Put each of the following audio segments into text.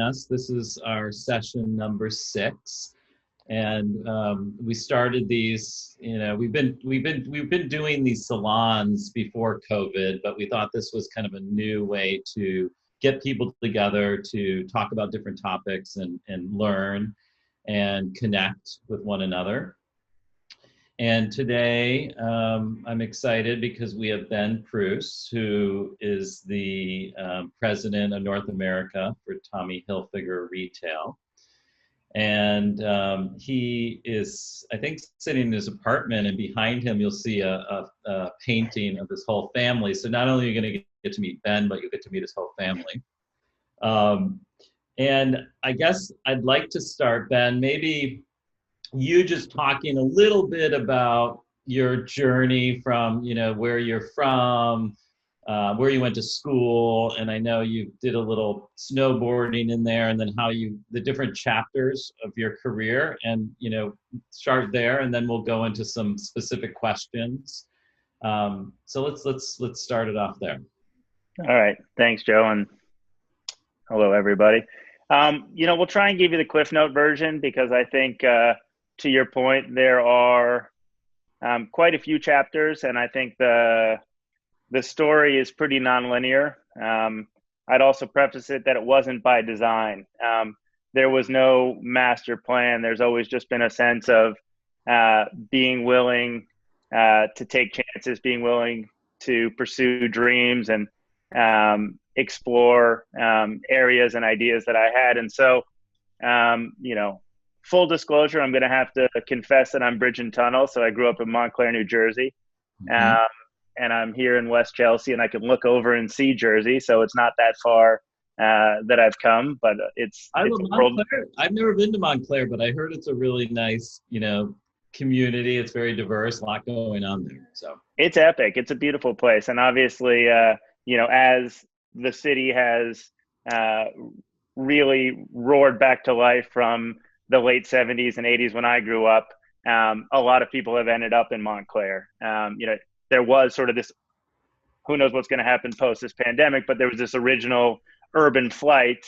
us. This is our session number 6, and we started these. We've been doing these salons before COVID, but we thought this was kind of a new way to get people together to talk about different topics and learn and connect with one another. And today, I'm excited because we have Ben Pruess, who is the president of North America for Tommy Hilfiger Retail. And he is, I think, sitting in his apartment, and behind him, you'll see a painting of his whole family. So not only are you going to get to meet Ben, but you'll get to meet his whole family. And I guess I'd like to start, Ben, maybe you just talking a little bit about your journey from, where you're from, where you went to school, and I know you did a little snowboarding in there, and then the different chapters of your career, and, start there, and then we'll go into some specific questions. So let's start it off there. All right. Thanks, Joe, and hello, everybody. We'll try and give you the Cliff Note version because I think, to your point, there are quite a few chapters, and I think the story is pretty nonlinear. I'd also preface it that it wasn't by design. There was no master plan. There's always just been a sense of being willing to take chances, being willing to pursue dreams and explore areas and ideas that I had. And so, full disclosure, I'm going to have to confess that I'm bridge and tunnel. So I grew up in Montclair, New Jersey, and I'm here in West Chelsea, and I can look over and see Jersey. So it's not that far that I've come, but I've never been to Montclair, but I heard it's a really nice, community. It's very diverse, a lot going on there. So it's epic. It's a beautiful place. And obviously, as the city has really roared back to life from the late 70s and 80s when I grew up, a lot of people have ended up in Montclair. There was sort of this, who knows what's going to happen post this pandemic, but there was this original urban flight,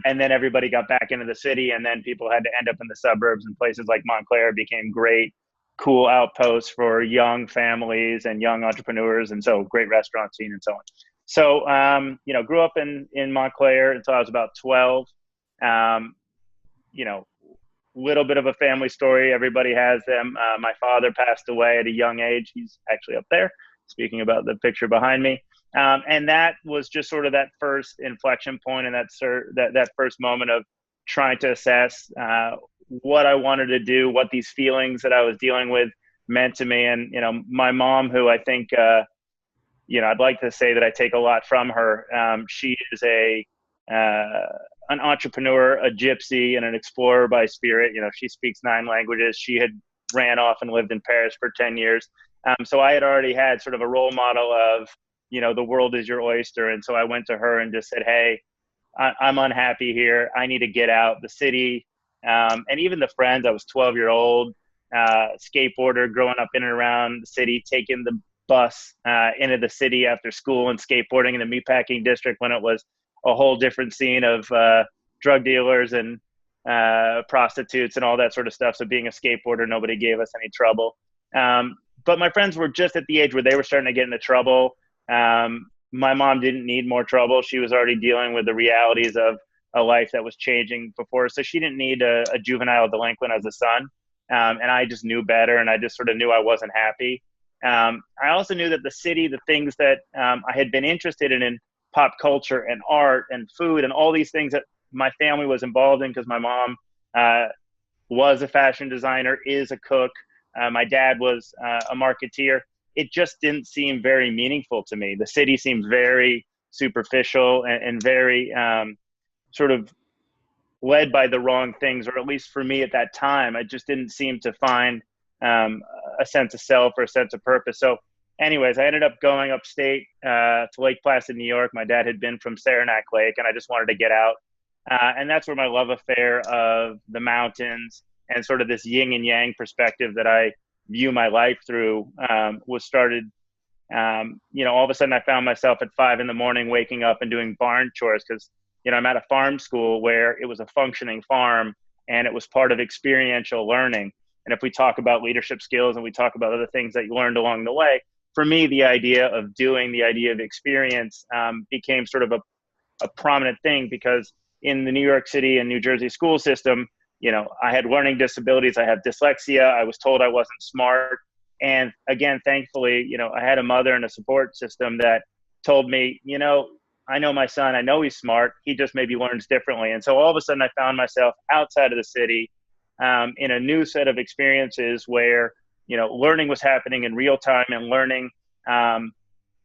and then everybody got back into the city, and then people had to end up in the suburbs, and places like Montclair became great, cool outposts for young families and young entrepreneurs, and so great restaurant scene and so on. So, grew up in Montclair until I was about 12. Little bit of a family story. Everybody has them. My father passed away at a young age. He's actually up there, speaking about the picture behind me. And that was just sort of that first inflection point, and that first moment of trying to assess what I wanted to do, what these feelings that I was dealing with meant to me. And, my mom, who I think, I'd like to say that I take a lot from her. She is an entrepreneur, a gypsy, and an explorer by spirit. She speaks 9 languages. She had ran off and lived in Paris for 10 years. So I had already had sort of a role model of, the world is your oyster. And so I went to her and just said, hey, I'm unhappy here. I need to get out the city. And even the friends, I was 12-year-old skateboarder growing up in and around the city, taking the bus into the city after school and skateboarding in the meatpacking district when it was a whole different scene of drug dealers and prostitutes and all that sort of stuff. So being a skateboarder, nobody gave us any trouble. But my friends were just at the age where they were starting to get into trouble. My mom didn't need more trouble. She was already dealing with the realities of a life that was changing before. So she didn't need a juvenile delinquent as a son. And I just knew better, and I just sort of knew I wasn't happy. I also knew that the city, the things that I had been interested in pop culture and art and food and all these things that my family was involved in, because my mom was a fashion designer, is a cook. My dad was a marketeer. It just didn't seem very meaningful to me. The city seemed very superficial and very sort of led by the wrong things, or at least for me at that time, I just didn't seem to find a sense of self or a sense of purpose. So anyways, I ended up going upstate to Lake Placid, New York. My dad had been from Saranac Lake, and I just wanted to get out. And that's where my love affair of the mountains and sort of this yin and yang perspective that I view my life through was started. All of a sudden I found myself at 5 a.m. waking up and doing barn chores because I'm at a farm school where it was a functioning farm and it was part of experiential learning. And if we talk about leadership skills and we talk about other things that you learned along the way, for me, the idea of doing, the idea of experience became sort of a prominent thing, because in the New York City and New Jersey school system, I had learning disabilities. I have dyslexia. I was told I wasn't smart. And again, thankfully, I had a mother and a support system that told me, I know my son, I know he's smart. He just maybe learns differently. And so all of a sudden I found myself outside of the city in a new set of experiences where, learning was happening in real time and learning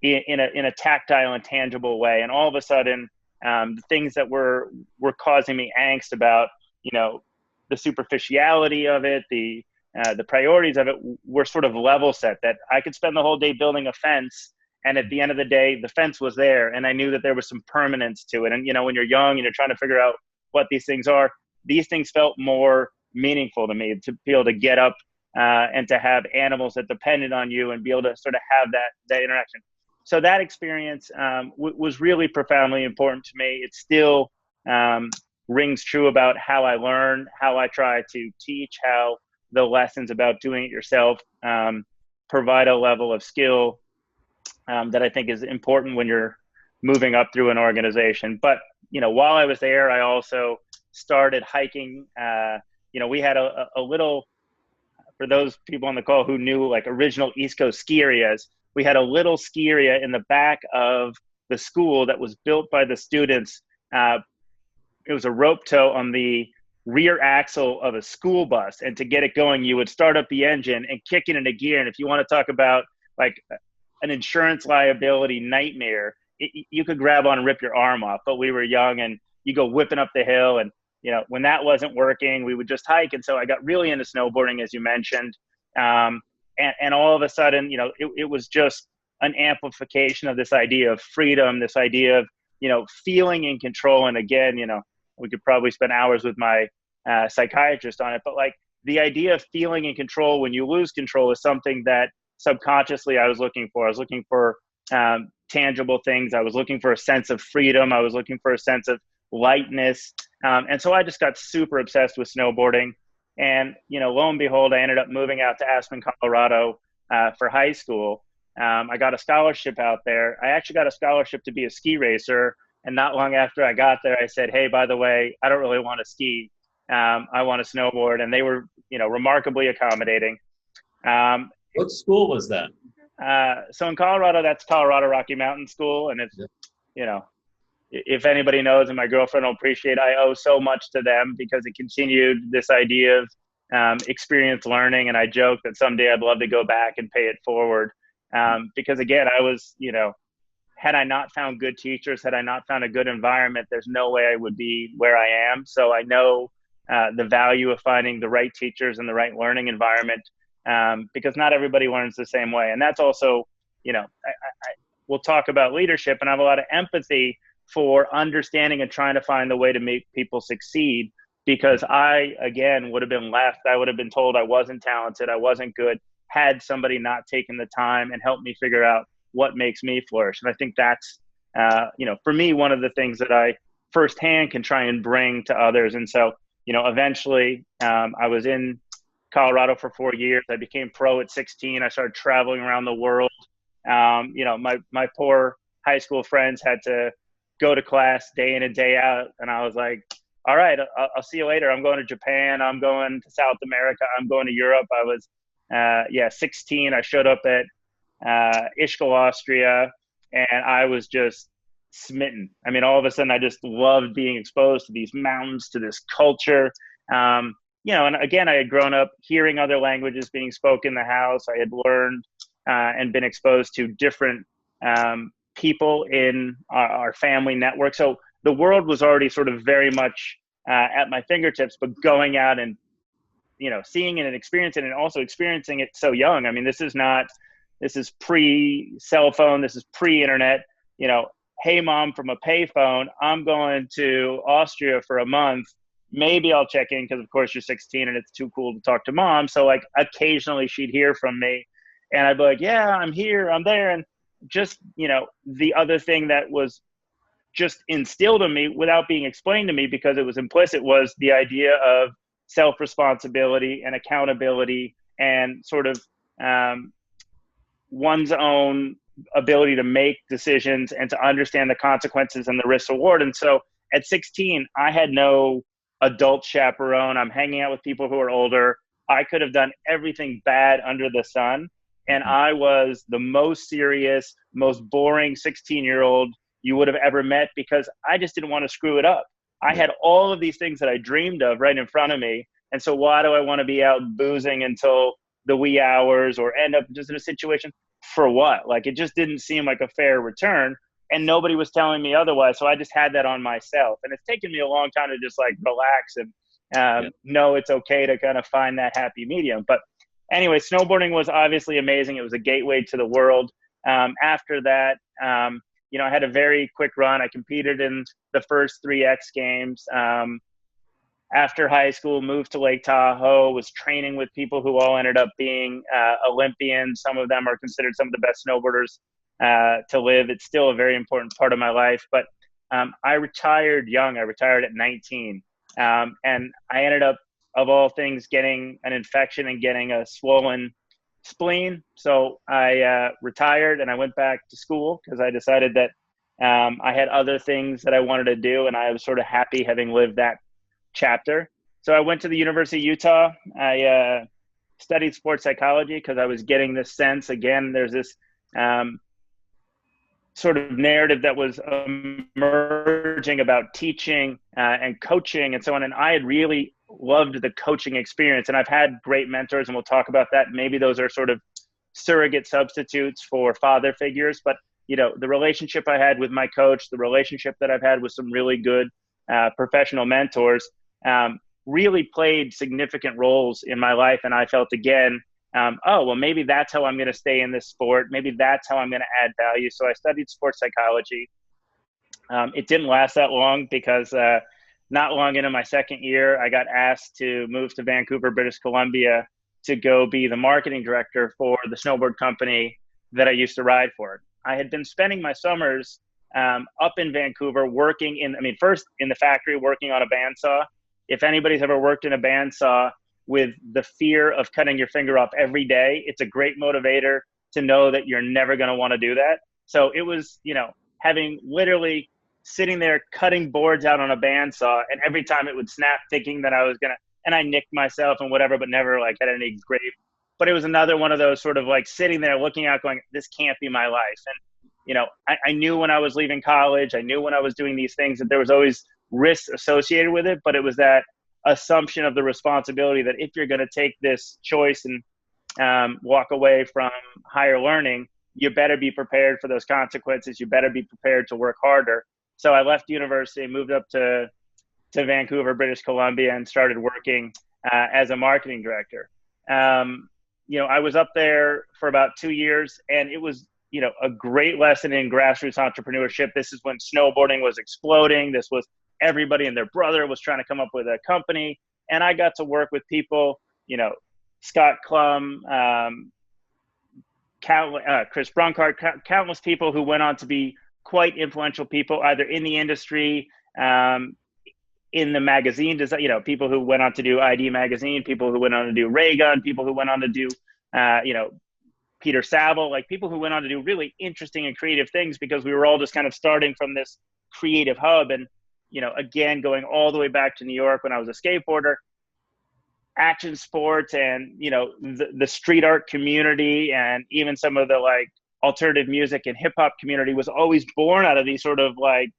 in a tactile and tangible way. And all of a sudden, the things that were causing me angst about, the superficiality of it, the priorities of it were sort of level set, that I could spend the whole day building a fence. And at the end of the day, the fence was there. And I knew that there was some permanence to it. And, when you're young and you're trying to figure out what these things are, these things felt more meaningful to me, to be able to get up and to have animals that depended on you and be able to sort of have that interaction. So that experience was really profoundly important to me. It still rings true about how I learn, how I try to teach, how the lessons about doing it yourself provide a level of skill that I think is important when you're moving up through an organization. But, while I was there, I also started hiking. We had a little, for those people on the call who knew like original East Coast ski areas, we had a little ski area in the back of the school that was built by the students. It was a rope tow on the rear axle of a school bus. And to get it going, you would start up the engine and kick it into gear. And if you want to talk about like an insurance liability nightmare, you could grab on and rip your arm off. But we were young and you go whipping up the hill. And, when that wasn't working, we would just hike. And so I got really into snowboarding, as you mentioned. And all of a sudden, it was just an amplification of this idea of freedom, this idea of, feeling in control. And again, we could probably spend hours with my psychiatrist on it, but like the idea of feeling in control when you lose control is something that subconsciously I was looking for. I was looking for tangible things. I was looking for a sense of freedom. I was looking for a sense of lightness. And so I just got super obsessed with snowboarding. And, lo and behold, I ended up moving out to Aspen, Colorado for high school. I got a scholarship out there. I actually got a scholarship to be a ski racer. And not long after I got there, I said, hey, by the way, I don't really want to ski. I want to snowboard. And they were, remarkably accommodating. What school was that? So in Colorado, that's Colorado Rocky Mountain School. And it's, if anybody knows, and my girlfriend will appreciate, I owe so much to them because it continued this idea of experience learning. And I joke that someday I'd love to go back and pay it forward. Because again, I was, had I not found good teachers, had I not found a good environment, there's no way I would be where I am. So I know the value of finding the right teachers and the right learning environment, because not everybody learns the same way. And that's also, we'll talk about leadership, and I have a lot of empathy for understanding and trying to find the way to make people succeed, because I, again, would have been left. I would have been told I wasn't talented, I wasn't good, had somebody not taken the time and helped me figure out what makes me flourish. And I think that's, for me, one of the things that I firsthand can try and bring to others. And so, eventually I was in Colorado for 4 years. I became pro at 16. I started traveling around the world. My poor high school friends had to go to class day in and day out. And I was like, all right, I'll see you later. I'm going to Japan. I'm going to South America. I'm going to Europe. I was, 16. I showed up at Ischgl, Austria, and I was just smitten. I mean, all of a sudden, I just loved being exposed to these mountains, to this culture. And again, I had grown up hearing other languages being spoken in the house. I had learned and been exposed to different people in our family network. So the world was already sort of very much at my fingertips, but going out and, seeing it and experiencing it, and also experiencing it so young. I mean, this is pre-cell phone. This is pre-internet. Hey, mom, from a payphone, I'm going to Austria for a month. Maybe I'll check in because, of course, you're 16 and it's too cool to talk to mom. So, like, occasionally she'd hear from me and I'd be like, yeah, I'm here, I'm there. And just, the other thing that was just instilled in me without being explained to me because it was implicit, was the idea of self-responsibility and accountability and sort of one's own ability to make decisions and to understand the consequences and the risk reward. And so at 16, I had no adult chaperone. I'm hanging out with people who are older. I could have done everything bad under the sun. And I was the most serious, most boring 16-year-old you would have ever met because I just didn't want to screw it up. I had all of these things that I dreamed of right in front of me. And so why do I want to be out boozing until the wee hours or end up just in a situation for what? Like, it just didn't seem like a fair return, and nobody was telling me otherwise. So I just had that on myself, and it's taken me a long time to just like relax and know it's okay to kind of find that happy medium. But anyway, snowboarding was obviously amazing. It was a gateway to the world. After that, I had a very quick run. I competed in the first 3 X Games. After high school, moved to Lake Tahoe, was training with people who all ended up being Olympians. Some of them are considered some of the best snowboarders to live. It's still a very important part of my life. But I retired young. I retired at 19. And I ended up, of all things, getting an infection and getting a swollen spleen. So I retired and I went back to school because I decided that I had other things that I wanted to do. And I was sort of happy having lived that chapter. So I went to the University of Utah. I studied sports psychology because I was getting this sense, again, there's this sort of narrative that was emerging about teaching and coaching and so on. And I had really loved the coaching experience, and I've had great mentors, and we'll talk about that. Maybe those are sort of surrogate substitutes for father figures, but the relationship I had with my coach, the relationship that I've had with some really good professional mentors, really played significant roles in my life. And I felt again, maybe that's how I'm going to stay in this sport. Maybe that's how I'm going to add value. So I studied sports psychology. It didn't last that long because not long into my second year, I got asked to move to Vancouver, British Columbia to go be the marketing director for the snowboard company that I used to ride for. I had been spending my summers up in Vancouver working first in the factory, working on a bandsaw. If anybody's ever worked in a bandsaw with the fear of cutting your finger off every day, it's a great motivator to know that you're never going to want to do that. So it was, having literally sitting there cutting boards out on a bandsaw, and every time it would snap, thinking that I was going to, and I nicked myself and whatever, but never like had any grape. But it was another one of those sort of like sitting there looking out going, this can't be my life. And I knew when I was leaving college, I knew when I was doing these things that there was always risks associated with it, but it was that assumption of the responsibility that if you're going to take this choice and walk away from higher learning, you better be prepared for those consequences. You better be prepared to work harder. So I left university, moved up to Vancouver, British Columbia, and started working as a marketing director. I was up there for about 2 years, and it was a great lesson in grassroots entrepreneurship. This is when snowboarding was exploding. This was everybody and their brother was trying to come up with a company. And I got to work with people, Scott Klum, Chris Brunkart, countless people who went on to be quite influential people, either in the industry, in the magazine, people who went on to do ID Magazine, people who went on to do Raygun, people who went on to do, Peter Saville, like people who went on to do really interesting and creative things, because we were all just kind of starting from this creative hub. And, again, going all the way back to New York when I was a skateboarder, action sports and, the street art community and even some of the like alternative music and hip hop community was always born out of these sort of like,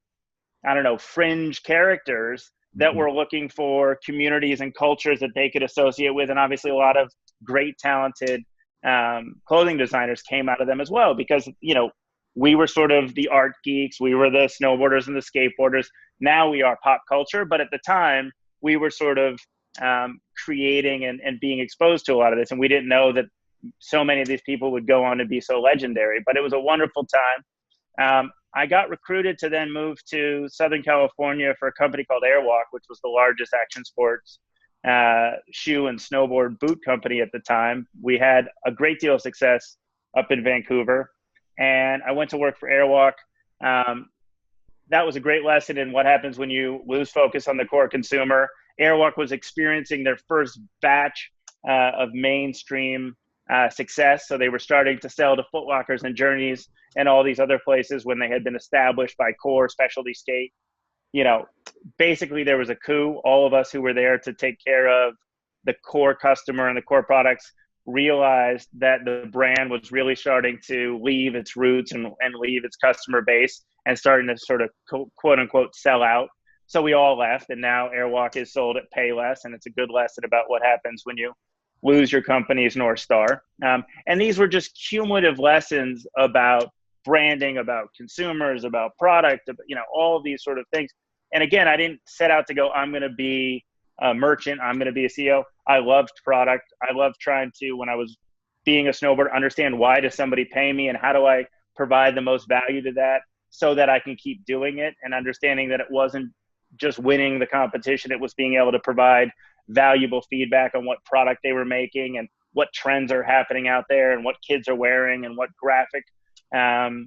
fringe characters that were looking for communities and cultures that they could associate with. And obviously a lot of great, talented clothing designers came out of them as well, because, we were sort of the art geeks. We were the snowboarders and the skateboarders. Now we are pop culture. But at the time, we were sort of creating and being exposed to a lot of this. And we didn't know that so many of these people would go on to be so legendary. But it was a wonderful time. I got recruited to then move to Southern California for a company called Airwalk, which was the largest action sports shoe and snowboard boot company at the time. We had a great deal of success up in Vancouver, and I went to work for Airwalk. that was a great lesson in what happens when you lose focus on the core consumer. Airwalk was experiencing their first batch of mainstream success. So they were starting to sell to Foot Lockers and Journeys and all these other places when they had been established by core specialty skate. You know, basically there was a coup. All of us who were there to take care of the core customer and the core products realized that the brand was really starting to leave its roots and leave its customer base and starting to sort of quote unquote sell out. So we all left, and now Airwalk is sold at Payless, and it's a good lesson about what happens when you lose your company's North Star. And these were just cumulative lessons about branding, about consumers, about product, you know, all of these sort of things. And again, I didn't set out to go, I'm going to be a merchant, I'm going to be a CEO. I loved product. I loved trying to, when I was being a snowboarder, understand why does somebody pay me and how do I provide the most value to that so that I can keep doing it, and understanding that it wasn't just winning the competition, it was being able to provide valuable feedback on what product they were making and what trends are happening out there and what kids are wearing and what graphic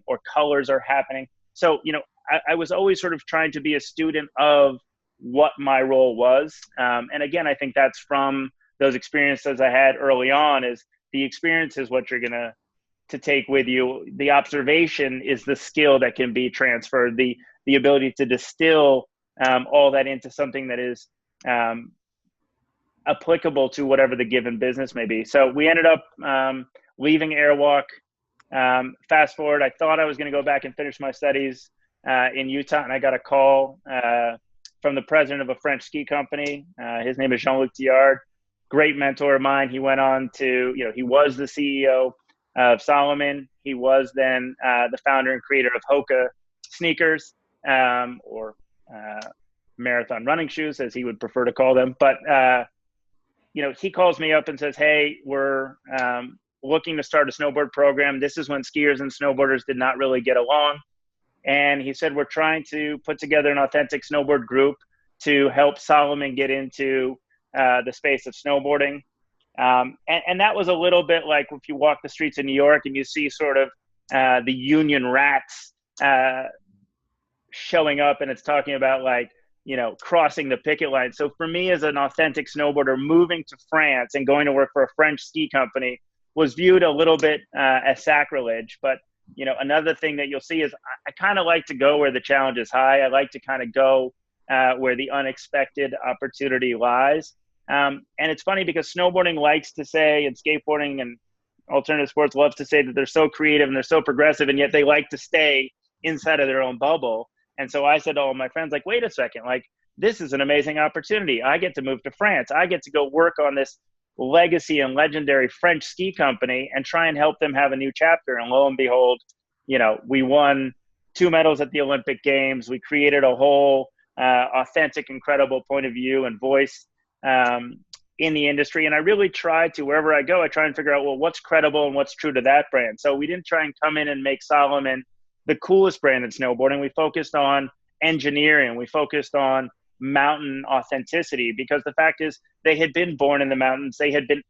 or colors are happening. So, you know, I was always sort of trying to be a student of what my role was. And again, I think that's from those experiences I had early on. Is the experience is what you're going to take with you. The observation is the skill that can be transferred, the ability to distill all that into something that is applicable to whatever the given business may be. So we ended up leaving Airwalk. Fast forward, I thought I was going to go back and finish my studies in Utah, and I got a call from the president of a French ski company. His name is Jean-Luc Diard, great mentor of mine. He went on to, you know, he was the CEO of Salomon. He was then the founder and creator of Hoka sneakers, or marathon running shoes, as he would prefer to call them. But, you know, he calls me up and says, hey, we're looking to start a snowboard program. This is when skiers and snowboarders did not really get along. And he said, we're trying to put together an authentic snowboard group to help Salomon get into the space of snowboarding. And that was a little bit like if you walk the streets of New York and you see sort of the union rats showing up, and it's talking about, like, you know, crossing the picket line. So for me as an authentic snowboarder, moving to France and going to work for a French ski company was viewed a little bit as sacrilege. But, you know, another thing that you'll see is I kind of like to go where the challenge is high. I like to kind of go where the unexpected opportunity lies. And it's funny because snowboarding likes to say, and skateboarding and alternative sports loves to say that they're so creative and they're so progressive, and yet they like to stay inside of their own bubble. And so I said to all my friends, like, wait a second, like, this is an amazing opportunity. I get to move to France. I get to go work on this legacy and legendary French ski company and try and help them have a new chapter. And lo and behold, you know, we won 2 medals at the Olympic Games. We created a whole authentic, incredible point of view and voice in the industry. And I really try to, wherever I go, I try and figure out, well, what's credible and what's true to that brand. So we didn't try and come in and make Salomon the coolest brand in snowboarding. We focused on engineering. We focused on mountain authenticity, because the fact is they had been born in the mountains. They had been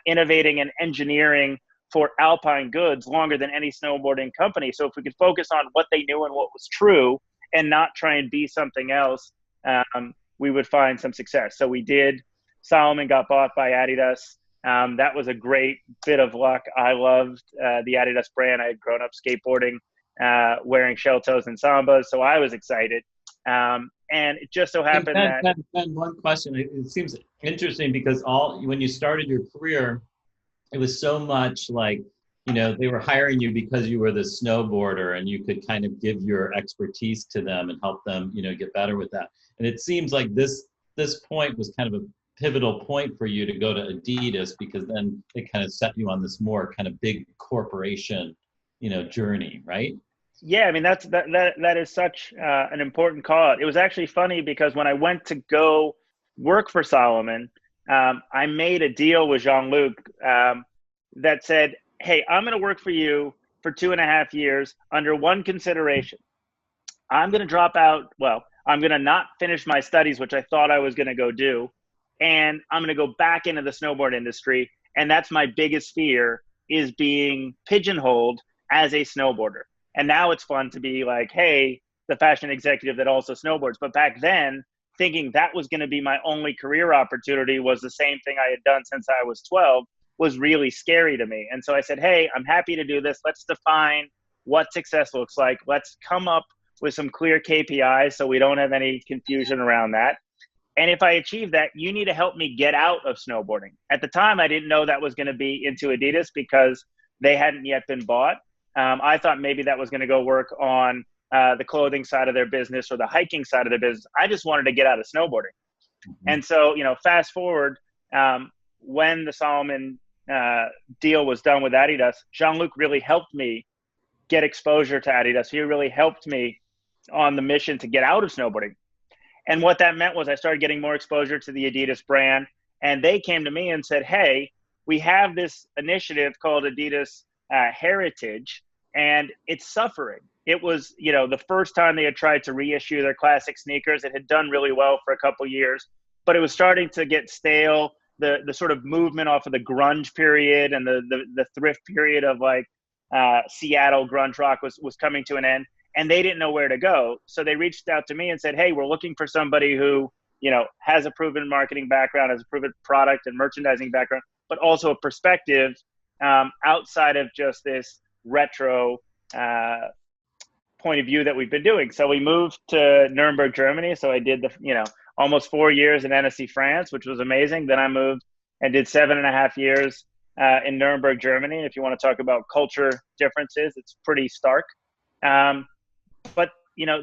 innovating and engineering for alpine goods longer than any snowboarding company. So if we could focus on what they knew and what was true and not try and be something else, we would find some success. So we did. Salomon got bought by Adidas. That was a great bit of luck. I loved the Adidas brand. I had grown up skateboarding, wearing shell toes and Sambas, so I was excited. And it just so happened Ben, one question. It seems interesting because when you started your career, it was so much like, you know, they were hiring you because you were the snowboarder and you could kind of give your expertise to them and help them, you know, get better with that. And it seems like this point was kind of a pivotal point for you to go to Adidas, because then it kind of set you on this more kind of big corporation, you know, journey, right? Yeah, I mean, that is such an important call out. It was actually funny because when I went to go work for Salomon, I made a deal with Jean-Luc that said, hey, I'm going to work for you for 2.5 years under one consideration. I'm going to drop out. Well, I'm going to not finish my studies, which I thought I was going to go do. And I'm going to go back into the snowboard industry. And that's my biggest fear, is being pigeonholed as a snowboarder. And now it's fun to be like, hey, the fashion executive that also snowboards. But back then, thinking that was going to be my only career opportunity was the same thing I had done since I was 12 was really scary to me. And so I said, hey, I'm happy to do this. Let's define what success looks like. Let's come up with some clear KPIs so we don't have any confusion around that. And if I achieve that, you need to help me get out of snowboarding. At the time, I didn't know that was going to be into Adidas because they hadn't yet been bought. I thought maybe that was going to go work on the clothing side of their business or the hiking side of their business. I just wanted to get out of snowboarding. Mm-hmm. And so, fast forward, when the Salomon deal was done with Adidas, Jean-Luc really helped me get exposure to Adidas. He really helped me on the mission to get out of snowboarding. And what that meant was I started getting more exposure to the Adidas brand. And they came to me and said, hey, we have this initiative called Adidas Heritage, and it's suffering. It was, the first time they had tried to reissue their classic sneakers. It had done really well for a couple years, but it was starting to get stale. The sort of movement off of the grunge period and the thrift period of like Seattle grunge rock was coming to an end. And they didn't know where to go. So they reached out to me and said, hey, we're looking for somebody who, has a proven marketing background, has a proven product and merchandising background, but also a perspective outside of just this retro point of view that we've been doing. So we moved to Nuremberg, Germany. So I did almost 4 years in Annecy, France, which was amazing. Then I moved and did 7.5 years in Nuremberg, Germany. And if you want to talk about culture differences, it's pretty stark. But,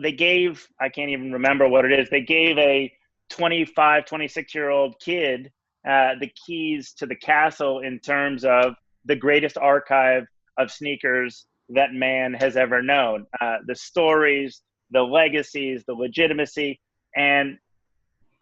they gave, I can't even remember what it is. They gave a 25, 26-year-old kid the keys to the castle in terms of the greatest archive of sneakers that man has ever known. The stories, the legacies, the legitimacy. And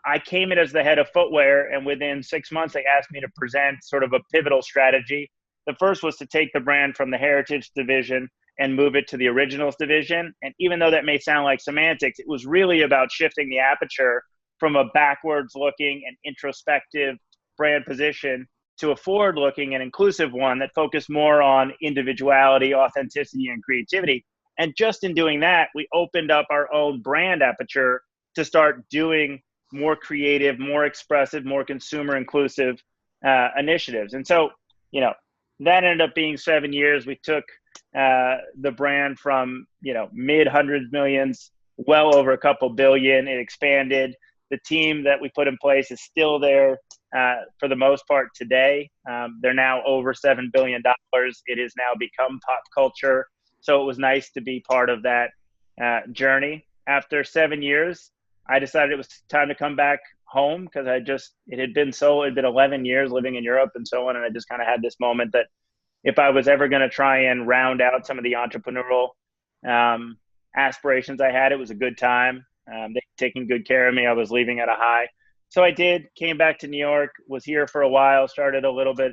I came in as the head of footwear, and within 6 months, they asked me to present sort of a pivotal strategy. The first was to take the brand from the heritage division and move it to the originals division. And even though that may sound like semantics, it was really about shifting the aperture from a backwards looking and introspective brand position to a forward looking and inclusive one that focused more on individuality, authenticity, and creativity. And just in doing that, we opened up our own brand aperture to start doing more creative, more expressive, more consumer inclusive initiatives. And so, that ended up being 7 years. We took the brand from, mid hundreds millions, well over a couple billion. It expanded. The team that we put in place is still there for the most part today. They're now over $7 billion. It has now become pop culture. So it was nice to be part of that journey. After 7 years, I decided it was time to come back home because it had been 11 years living in Europe and so on. And I just kind of had this moment that if I was ever going to try and round out some of the entrepreneurial aspirations I had, it was a good time. They taking good care of me. I was leaving at a high. So I came back to New York, was here for a while, started a little bit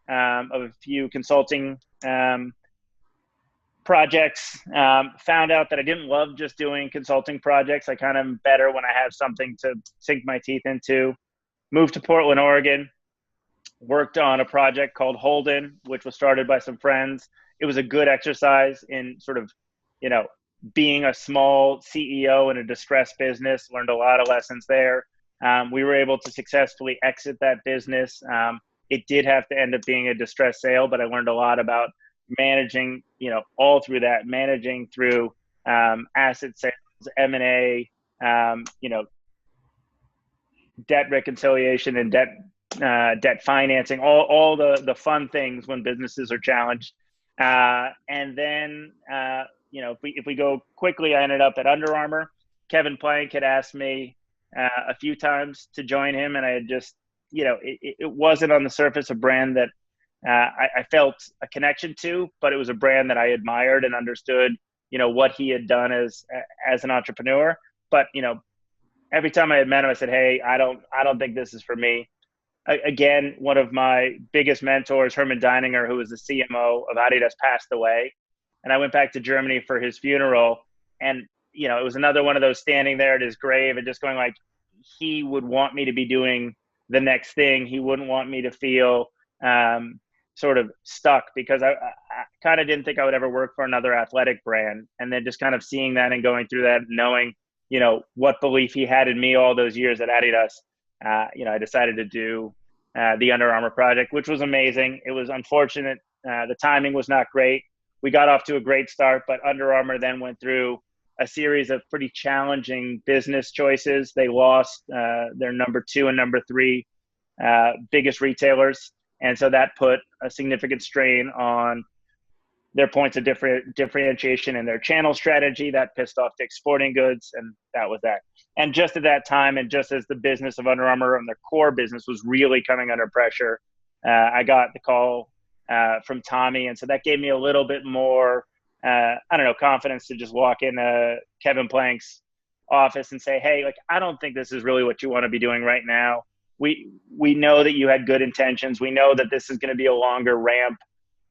of a few consulting projects, found out that I didn't love just doing consulting projects. I kind of am better when I have something to sink my teeth into. Moved to Portland, Oregon, worked on a project called Holden, which was started by some friends. It was a good exercise in sort of, being a small CEO in a distressed business, learned a lot of lessons there. We were able to successfully exit that business. It did have to end up being a distressed sale, but I learned a lot about managing, all through that, managing through asset sales, M&A, debt reconciliation and debt financing, all the fun things when businesses are challenged. And then, if we go quickly, I ended up at Under Armour. Kevin Plank had asked me a few times to join him, and I had just, it wasn't on the surface a brand that I felt a connection to, but it was a brand that I admired and understood, what he had done as an entrepreneur. But, every time I had met him, I said, hey, I don't think this is for me. Again, one of my biggest mentors, Herman Deininger, who was the CMO of Adidas, passed away. And I went back to Germany for his funeral. And, it was another one of those standing there at his grave and just going like, he would want me to be doing the next thing. He wouldn't want me to feel sort of stuck because kind of didn't think I would ever work for another athletic brand. And then just kind of seeing that and going through that, knowing, what belief he had in me all those years at Adidas, I decided to do the Under Armour project, which was amazing. It was unfortunate. The timing was not great. We got off to a great start, but Under Armour then went through a series of pretty challenging business choices. They lost their number 2 and number 3 biggest retailers. And so that put a significant strain on their points of differentiation and their channel strategy. That pissed off Dick's Sporting Goods, and that was that. And just at that time, and just as the business of Under Armour and their core business was really coming under pressure, I got the call from Tommy. And so that gave me a little bit more, confidence to just walk in Kevin Plank's office and say, hey, I don't think this is really what you want to be doing right now. We know that you had good intentions. We know that this is going to be a longer ramp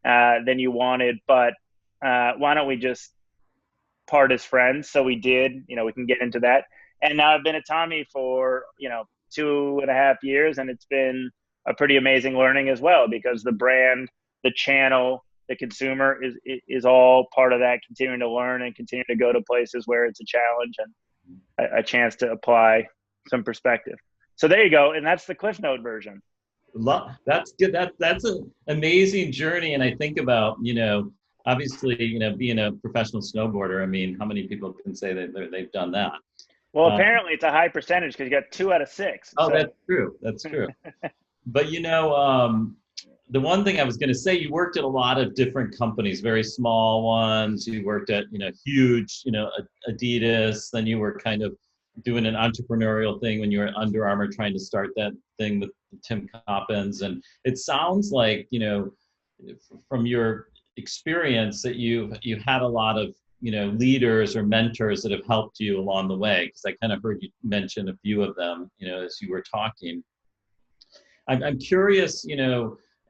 than you wanted, but why don't we just part as friends? So we did. We can get into that. And now I've been at Tommy for 2.5 years, and it's been a pretty amazing learning as well, because the brand, the channel, the consumer is all part of that, continuing to learn and continue to go to places where it's a challenge and a chance to apply some perspective. So there you go. And that's the Cliff Note version. That's good. That's an amazing journey. And I think about, obviously, being a professional snowboarder, I mean, how many people can say that they've done that? Well, apparently it's a high percentage, because you got 2 out of 6. Oh, so. That's true. That's true. But, the one thing I was going to say, you worked at a lot of different companies, very small ones. You worked at, huge, Adidas. Then you were kind of doing an entrepreneurial thing when you were at Under Armour, trying to start that thing with Tim Coppens. And it sounds like, from your experience, that you had a lot of, leaders or mentors that have helped you along the way. Because I kind of heard you mention a few of them, as you were talking. I'm curious,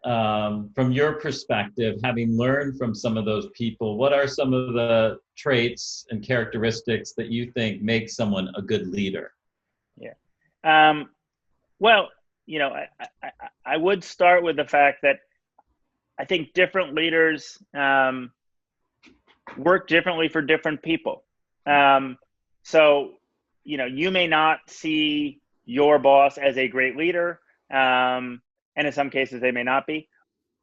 from your perspective, having learned from some of those people, what are some of the traits and characteristics that you think make someone a good leader? Yeah. Well, I would start with the fact that I think different leaders work differently for different people. So, you may not see your boss as a great leader. And in some cases they may not be,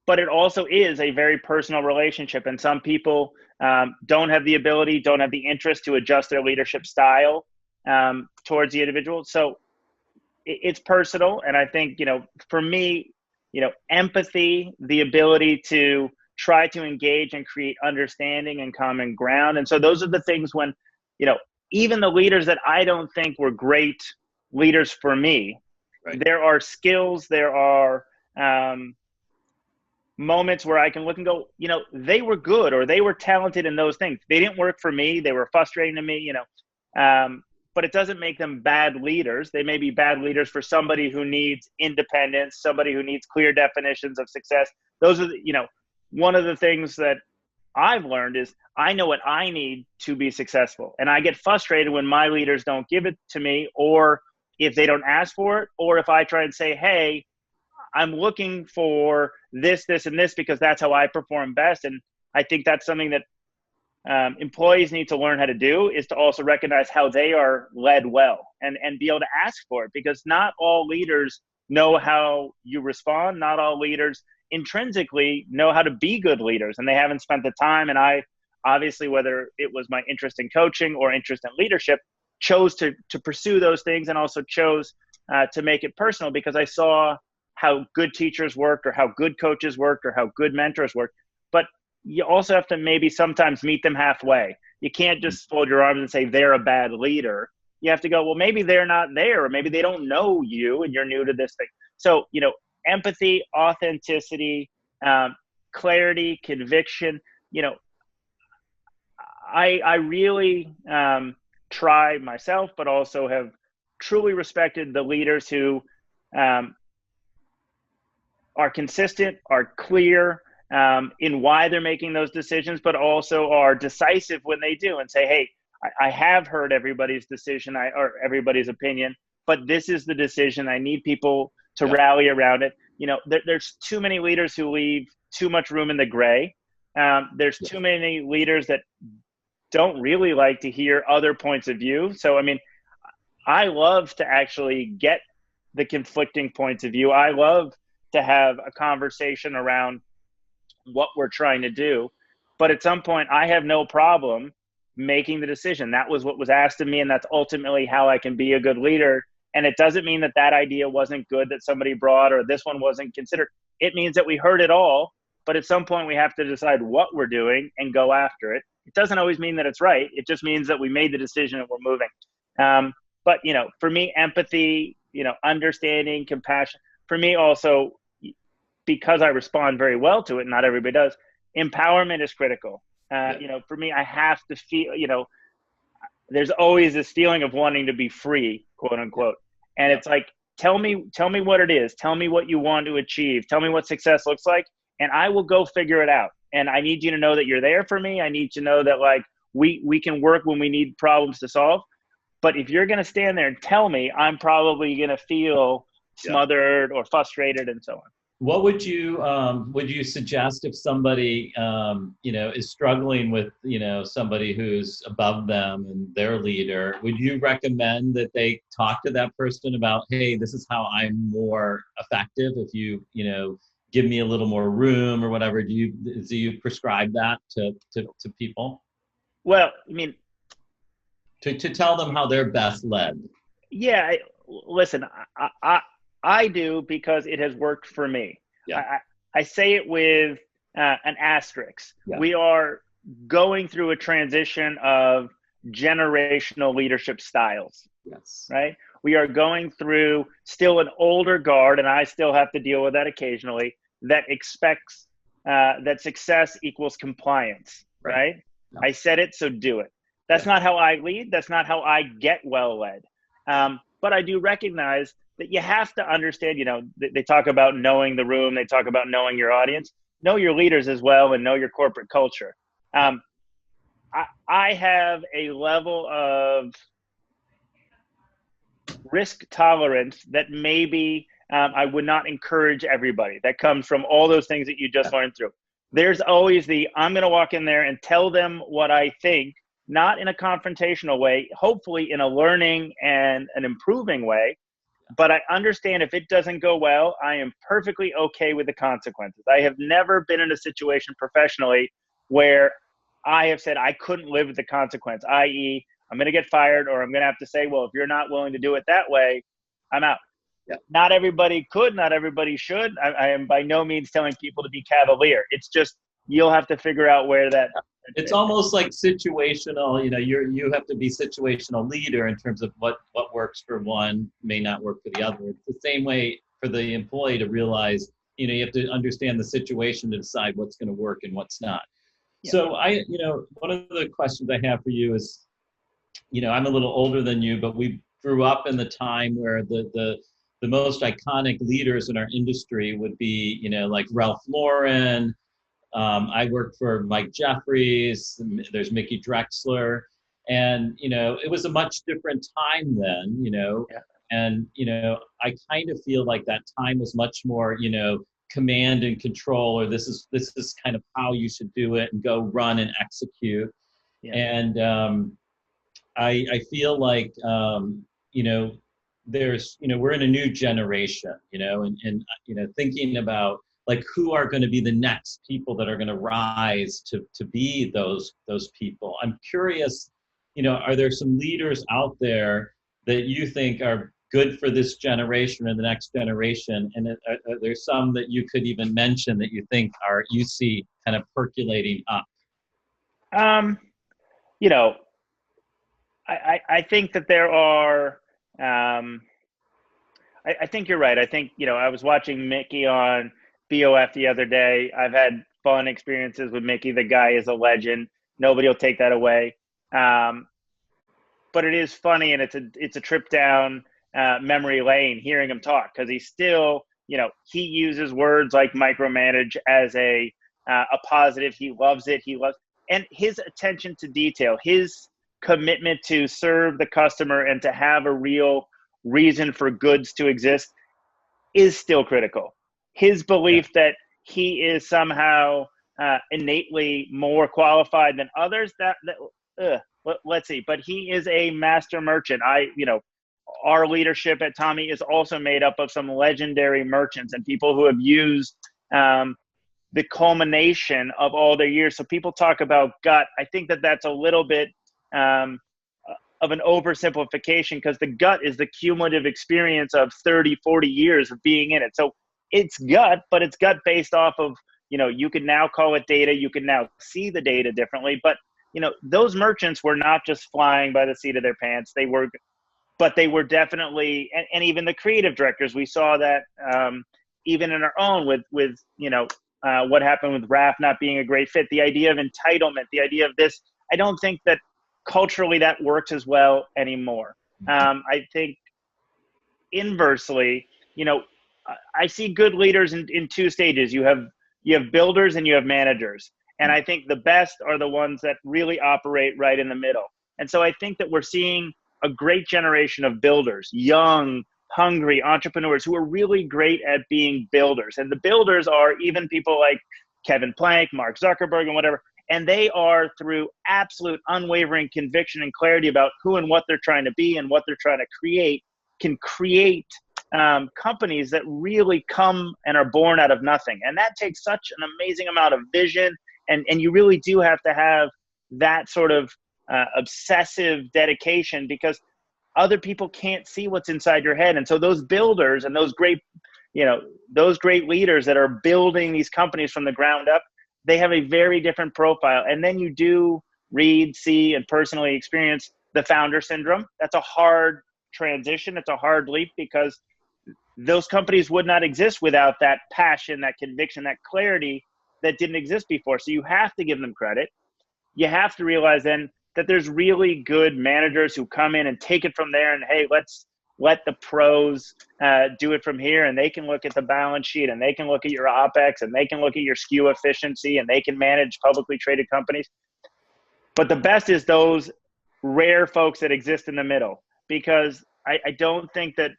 but it also is a very personal relationship. And some people don't have the ability, don't have the interest to adjust their leadership style towards the individual. So it's personal. And I think, for me, empathy, the ability to try to engage and create understanding and common ground. And so those are the things when, even the leaders that I don't think were great leaders for me, right, there are skills, there are moments where I can look and go, they were good, or they were talented in those things. They didn't work for me. They were frustrating to me, but it doesn't make them bad leaders. They may be bad leaders for somebody who needs independence, somebody who needs clear definitions of success. Those are, one of the things that I've learned is I know what I need to be successful. And I get frustrated when my leaders don't give it to me, or if they don't ask for it, or if I try and say, hey, I'm looking for this, this, and this, because that's how I perform best. And I think that's something that employees need to learn how to do, is to also recognize how they are led well and be able to ask for it, because not all leaders know how you respond. Not all leaders intrinsically know how to be good leaders, and they haven't spent the time. And I, obviously, whether it was my interest in coaching or interest in leadership, chose to pursue those things, and also chose to make it personal, because I saw how good teachers worked, or how good coaches worked, or how good mentors worked. But you also have to maybe sometimes meet them halfway. You can't just fold your arms and say they're a bad leader. You have to go, well, maybe they're not there, or maybe they don't know you and you're new to this thing. So, empathy, authenticity, clarity, conviction. I really try myself, but also have truly respected the leaders who are consistent, are clear in why they're making those decisions, but also are decisive when they do, and say, hey, I have heard everybody's decision or everybody's opinion, but this is the decision. I need people to rally around it. There's too many leaders who leave too much room in the gray. There's too many leaders that don't really like to hear other points of view. So, I mean, I love to actually get the conflicting points of view. I love to have a conversation around what we're trying to do. But at some point, I have no problem making the decision. That was what was asked of me, and that's ultimately how I can be a good leader. And it doesn't mean that that idea wasn't good that somebody brought or this one wasn't considered. It means that we heard it all, but at some point we have to decide what we're doing and go after it. It doesn't always mean that it's right. It just means that we made the decision and we're moving. But, you know, for me, empathy, you know, understanding, compassion, for me also, because I respond very well to it, not everybody does, empowerment is critical. You know, for me, I have to feel, you know, there's always this feeling of wanting to be free, quote unquote. And it's like, tell me what it is. Tell me what you want to achieve. Tell me what success looks like, and I will go figure it out. And I need you to know that you're there for me. I need to know that, like, we can work when we need problems to solve. But if you're going to stand there and tell me, I'm probably going to feel smothered or frustrated and so on. What would you suggest if somebody, you know, is struggling with, you know, somebody who's above them and their leader? Would you recommend that they talk to that person about, hey, this is how I'm more effective? If you know, give me a little more room or whatever, do you prescribe that to people? Well, I mean, to tell them how they're best led. Yeah, listen, I do because it has worked for me. Yeah. I say it with an asterisk. Yeah. We are going through a transition of generational leadership styles. Yes. Right? We are going through still an older guard, and I still have to deal with that occasionally, that expects that success equals compliance. Right? Yeah. I said it, so do it. That's not how I lead. That's not how I get well led. But I do recognize that you have to understand, you know, they talk about knowing the room. They talk about knowing your audience. Know your leaders as well, and know your corporate culture. I have a level of risk tolerance that maybe I would not encourage everybody. That comes from all those things that you just learned through. There's always I'm going to walk in there and tell them what I think, not in a confrontational way, hopefully in a learning and an improving way. But I understand if it doesn't go well, I am perfectly okay with the consequences. I have never been in a situation professionally where I have said I couldn't live with the consequence, i.e., I'm going to get fired, or I'm going to have to say, well, if you're not willing to do it that way, I'm out. Yeah. Not everybody could, not everybody should. I am by no means telling people to be cavalier. It's just, you'll have to figure out where that. It's almost like situational, you know, you have to be situational leader in terms of what works for one may not work for the other. It's the same way for the employee to realize, you know, you have to understand the situation to decide what's going to work and what's not. Yeah. So you know, one of the questions I have for you is, you know, I'm a little older than you, but we grew up in the time where the most iconic leaders in our industry would be, you know, like Ralph Lauren. I worked for Mike Jeffries. There's Mickey Drexler, and you know, it was a much different time then. You know, and you know, I kind of feel like that time was much more, you know, command and control, or this is kind of how you should do it, and go run and execute. Yeah. And I feel like you know, there's, you know, we're in a new generation, you know, and you know, thinking about like who are going to be the next people that are going to rise to be those people. I'm curious, you know, are there some leaders out there that you think are good for this generation and the next generation? And are there some that you could even mention that you think you see kind of percolating up? You know, I think that there are, I think you're right. I think, you know, I was watching Mickey on BOF the other day. I've had fun experiences with Mickey. The guy is a legend. Nobody will take that away. But it is funny, and it's a trip down memory lane hearing him talk, because he's still, you know, he uses words like micromanage as a positive. He loves it. And his attention to detail, his commitment to serve the customer and to have a real reason for goods to exist is still critical. His belief that he is somehow innately more qualified than others. Let's see. But he is a master merchant. Our leadership at Tommy is also made up of some legendary merchants and people who have used the culmination of all their years. So people talk about gut. I think that that's a little bit of an oversimplification, because the gut is the cumulative experience of 30, 40 years of being in it. So it's gut, but it's gut based off of, you can now call it data. You can now see the data differently. But, those merchants were not just flying by the seat of their pants. They were definitely, and even the creative directors, we saw that even in our own with what happened with Raf not being a great fit, the idea of entitlement, the idea of this. I don't think that culturally that works as well anymore. I think inversely, I see good leaders in two stages. You have builders and you have managers. And I think the best are the ones that really operate right in the middle. And so I think that we're seeing a great generation of builders, young, hungry entrepreneurs who are really great at being builders. And the builders are even people like Kevin Plank, Mark Zuckerberg, and whatever. And they are, through absolute unwavering conviction and clarity about who and what they're trying to be and what they're trying to create, can create companies that really come and are born out of nothing. And that takes such an amazing amount of vision. And you really do have to have that sort of obsessive dedication, because other people can't see what's inside your head. And so those builders and those great leaders that are building these companies from the ground up, they have a very different profile. And then you do read, see, and personally experience the founder syndrome. That's a hard transition. It's a hard leap, because those companies would not exist without that passion, that conviction, that clarity that didn't exist before. So you have to give them credit. You have to realize then that there's really good managers who come in and take it from there, and hey, let's let the pros do it from here, and they can look at the balance sheet, and they can look at your OPEX, and they can look at your SKU efficiency, and they can manage publicly traded companies. But the best is those rare folks that exist in the middle, because I don't think that,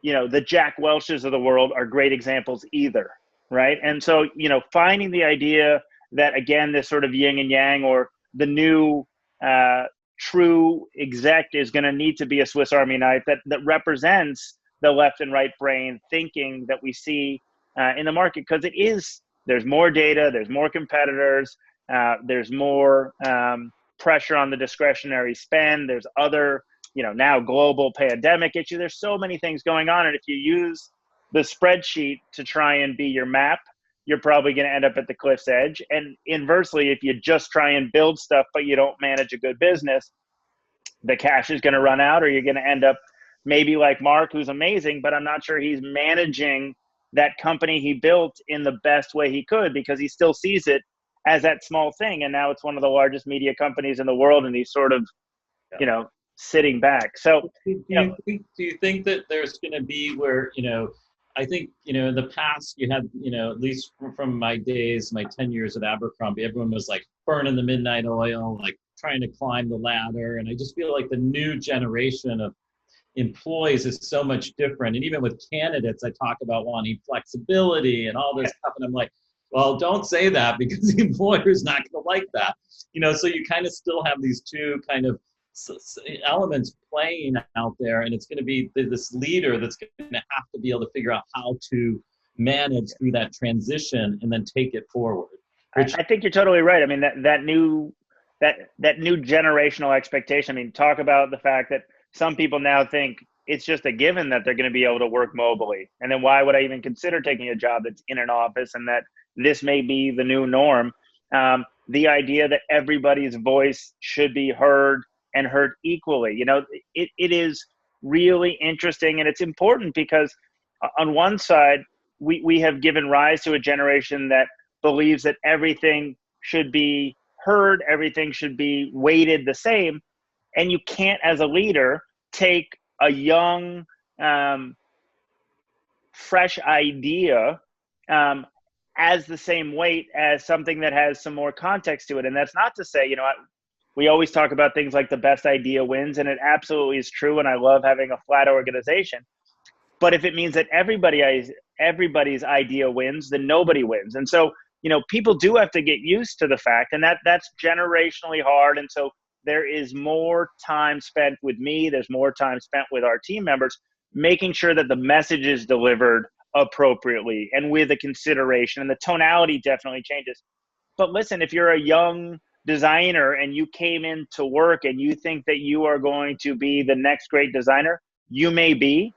the Jack Welches of the world are great examples either, right? And so, finding the idea that, again, this sort of yin and yang, or the new true exec is going to need to be a Swiss Army knife that represents the left and right brain thinking that we see in the market, because there's more data, there's more competitors, there's more pressure on the discretionary spend, there's other, now global pandemic issue. There's so many things going on. And if you use the spreadsheet to try and be your map, you're probably going to end up at the cliff's edge. And inversely, if you just try and build stuff, but you don't manage a good business, the cash is going to run out, or you're going to end up maybe like Mark, who's amazing, but I'm not sure he's managing that company he built in the best way he could, because he still sees it as that small thing. And now it's one of the largest media companies in the world, and he's sort of, sitting back. So, do you think that there's going to be where, I think, in the past you had, at least from my days, my 10 years at Abercrombie, everyone was like burning the midnight oil, like trying to climb the ladder. And I just feel like the new generation of employees is so much different. And even with candidates, I talk about wanting flexibility and all this stuff. And I'm like, well, don't say that, because the employer is not going to like that. So you kind of still have these two kind of elements playing out there, and it's going to be this leader that's going to have to be able to figure out how to manage through that transition and then take it forward. I think you're totally right. I mean, that new generational expectation. I mean, talk about the fact that some people now think it's just a given that they're going to be able to work mobily, and then why would I even consider taking a job that's in an office, and that this may be the new norm. The idea that everybody's voice should be heard and heard equally. It is really interesting, and it's important, because on one side, we have given rise to a generation that believes that everything should be heard, everything should be weighted the same, and you can't, as a leader, take a young, fresh idea as the same weight as something that has some more context to it. And that's not to say, we always talk about things like the best idea wins, and it absolutely is true. And I love having a flat organization. But if it means that everybody's idea wins, then nobody wins. And so people do have to get used to the fact, and that's generationally hard. And so there is more time spent with me. There's more time spent with our team members, making sure that the message is delivered appropriately and with a consideration, and the tonality definitely changes. But listen, if you're a young designer and you came into work and you think that you are going to be the next great designer, you may be,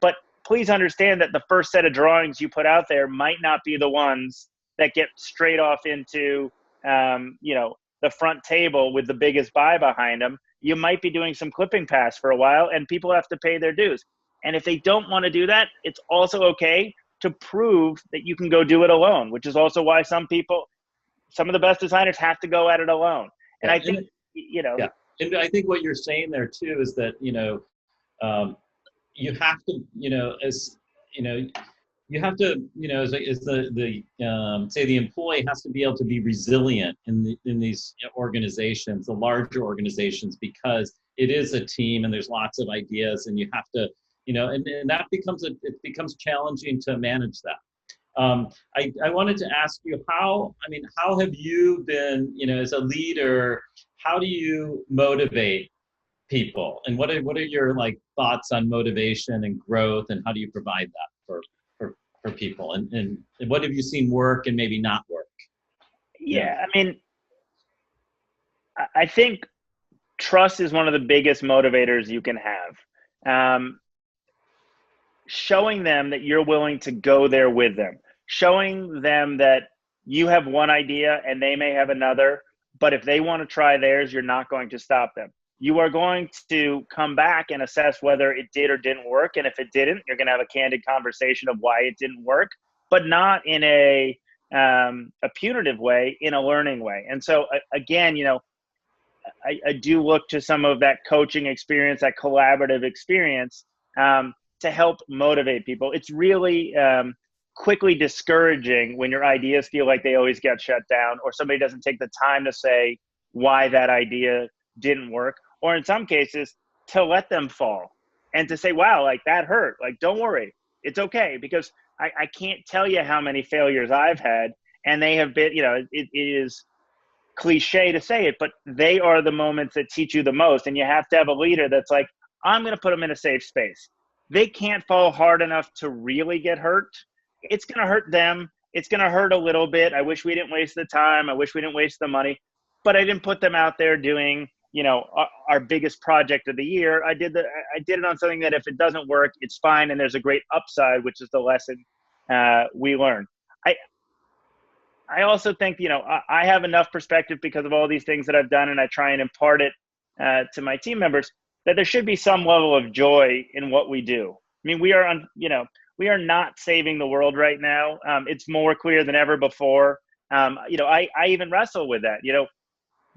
but please understand that the first set of drawings you put out there might not be the ones that get straight off into, the front table with the biggest buy behind them. You might be doing some clipping pass for a while, and people have to pay their dues. And if they don't want to do that, it's also okay to prove that you can go do it alone, which is also why some of the best designers have to go at it alone. And Yeah, I think, yeah. And I think what you're saying there too is that, you have to, you have to, say the employee has to be able to be resilient in these organizations, the larger organizations, because it is a team and there's lots of ideas, and you have to, and that becomes challenging to manage that. I wanted to ask you how have you been, as a leader, how do you motivate people, and what are your thoughts on motivation and growth, and how do you provide that for people, and what have you seen work and maybe not work? Yeah, I think trust is one of the biggest motivators you can have. Showing them that you're willing to go there with them, showing them that you have one idea and they may have another, but if they want to try theirs, you're not going to stop them. You are going to come back and assess whether it did or didn't work. And if it didn't, you're going to have a candid conversation of why it didn't work, but not in a punitive way, in a learning way. And so again, I do look to some of that coaching experience, that collaborative experience, to help motivate people. It's really quickly discouraging when your ideas feel like they always get shut down, or somebody doesn't take the time to say why that idea didn't work, or in some cases to let them fall and to say, wow, that hurt. Don't worry, it's okay. Because I can't tell you how many failures I've had, and they have been, it is cliche to say it, but they are the moments that teach you the most. And you have to have a leader that's like, I'm going to put them in a safe space. They can't fall hard enough to really get hurt. It's going to hurt them. It's going to hurt a little bit. I wish we didn't waste the time. I wish we didn't waste the money, but I didn't put them out there doing, our biggest project of the year. I did it on something that if it doesn't work, it's fine. And there's a great upside, which is the lesson we learn. I also think, I have enough perspective because of all these things that I've done, and I try and impart it to my team members, that there should be some level of joy in what we do. We are not saving the world right now. It's more clear than ever before. I even wrestle with that,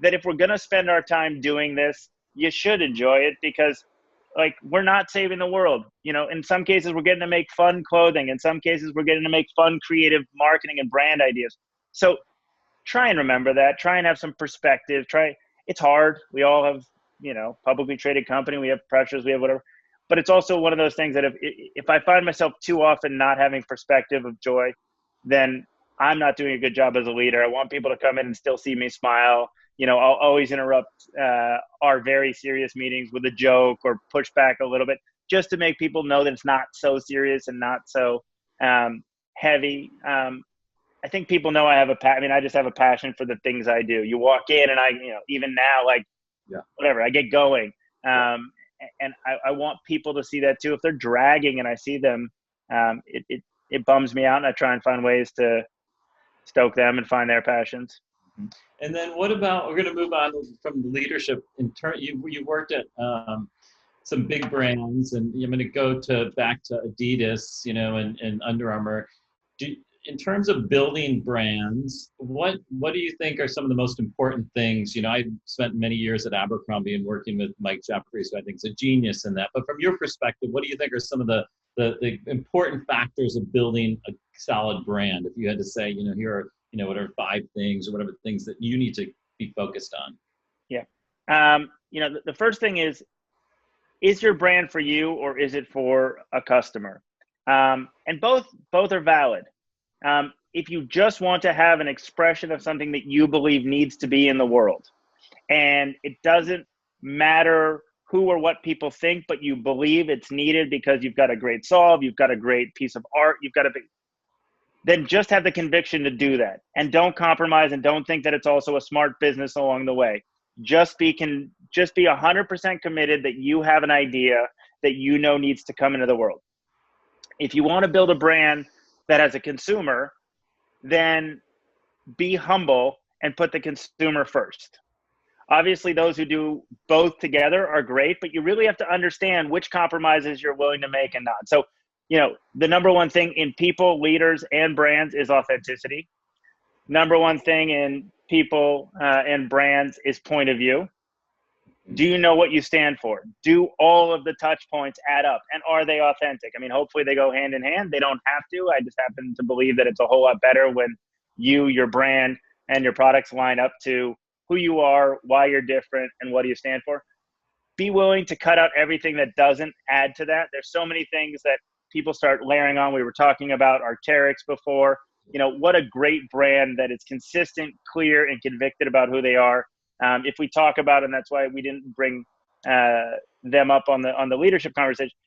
that if we're going to spend our time doing this, you should enjoy it, because we're not saving the world. In some cases we're getting to make fun clothing. In some cases we're getting to make fun, creative marketing and brand ideas. So try and remember that, try and have some perspective. It's hard. We all have, publicly traded company. We have pressures, we have whatever, but it's also one of those things that if I find myself too often not having perspective of joy, then I'm not doing a good job as a leader. I want people to come in and still see me smile. I'll always interrupt our very serious meetings with a joke or push back a little bit, just to make people know that it's not so serious and not so heavy. I think people know I just have a passion for the things I do. You walk in and even now, whatever, I get going. And I want people to see that too. If they're dragging and I see them, it bums me out, and I try and find ways to stoke them and find their passions. And then what about, we're going to move on from leadership. You worked at some big brands, and I'm going to go back to Adidas, and Under Armour. In terms of building brands, what do you think are some of the most important things? I spent many years at Abercrombie and working with Mike Jeffries, who I think is a genius in that. But from your perspective, what do you think are some of the important factors of building a solid brand? If you had to say, here are, whatever 5 things or whatever things that you need to be focused on. Yeah. The first thing is your brand for you, or is it for a customer? And both are valid. if you just want to have an expression of something that you believe needs to be in the world, and it doesn't matter who or what people think, but you believe it's needed because you've got a great solve, you've got a great piece of art, you've got a big, then just have the conviction to do that, and don't compromise, and don't think that it's also a smart business along the way. Just be 100% committed that you have an idea that you know needs to come into the world. If you want to build a brand that has a consumer, then be humble and put the consumer first. Obviously, those who do both together are great, but you really have to understand which compromises you're willing to make and not. So, the number one thing in people, leaders, and brands is authenticity. Number one thing in people and brands is point of view. Do you know what you stand for? Do all of the touch points add up? And are they authentic? I mean, hopefully they go hand in hand. They don't have to. I just happen to believe that it's a whole lot better when you, your brand, and your products line up to who you are, why you're different, and what do you stand for. Be willing to cut out everything that doesn't add to that. There's so many things that people start layering on. We were talking about Arc'teryx before. What a great brand that is consistent, clear, and convicted about who they are. If we talk about, and that's why we didn't bring them up on the leadership conversation,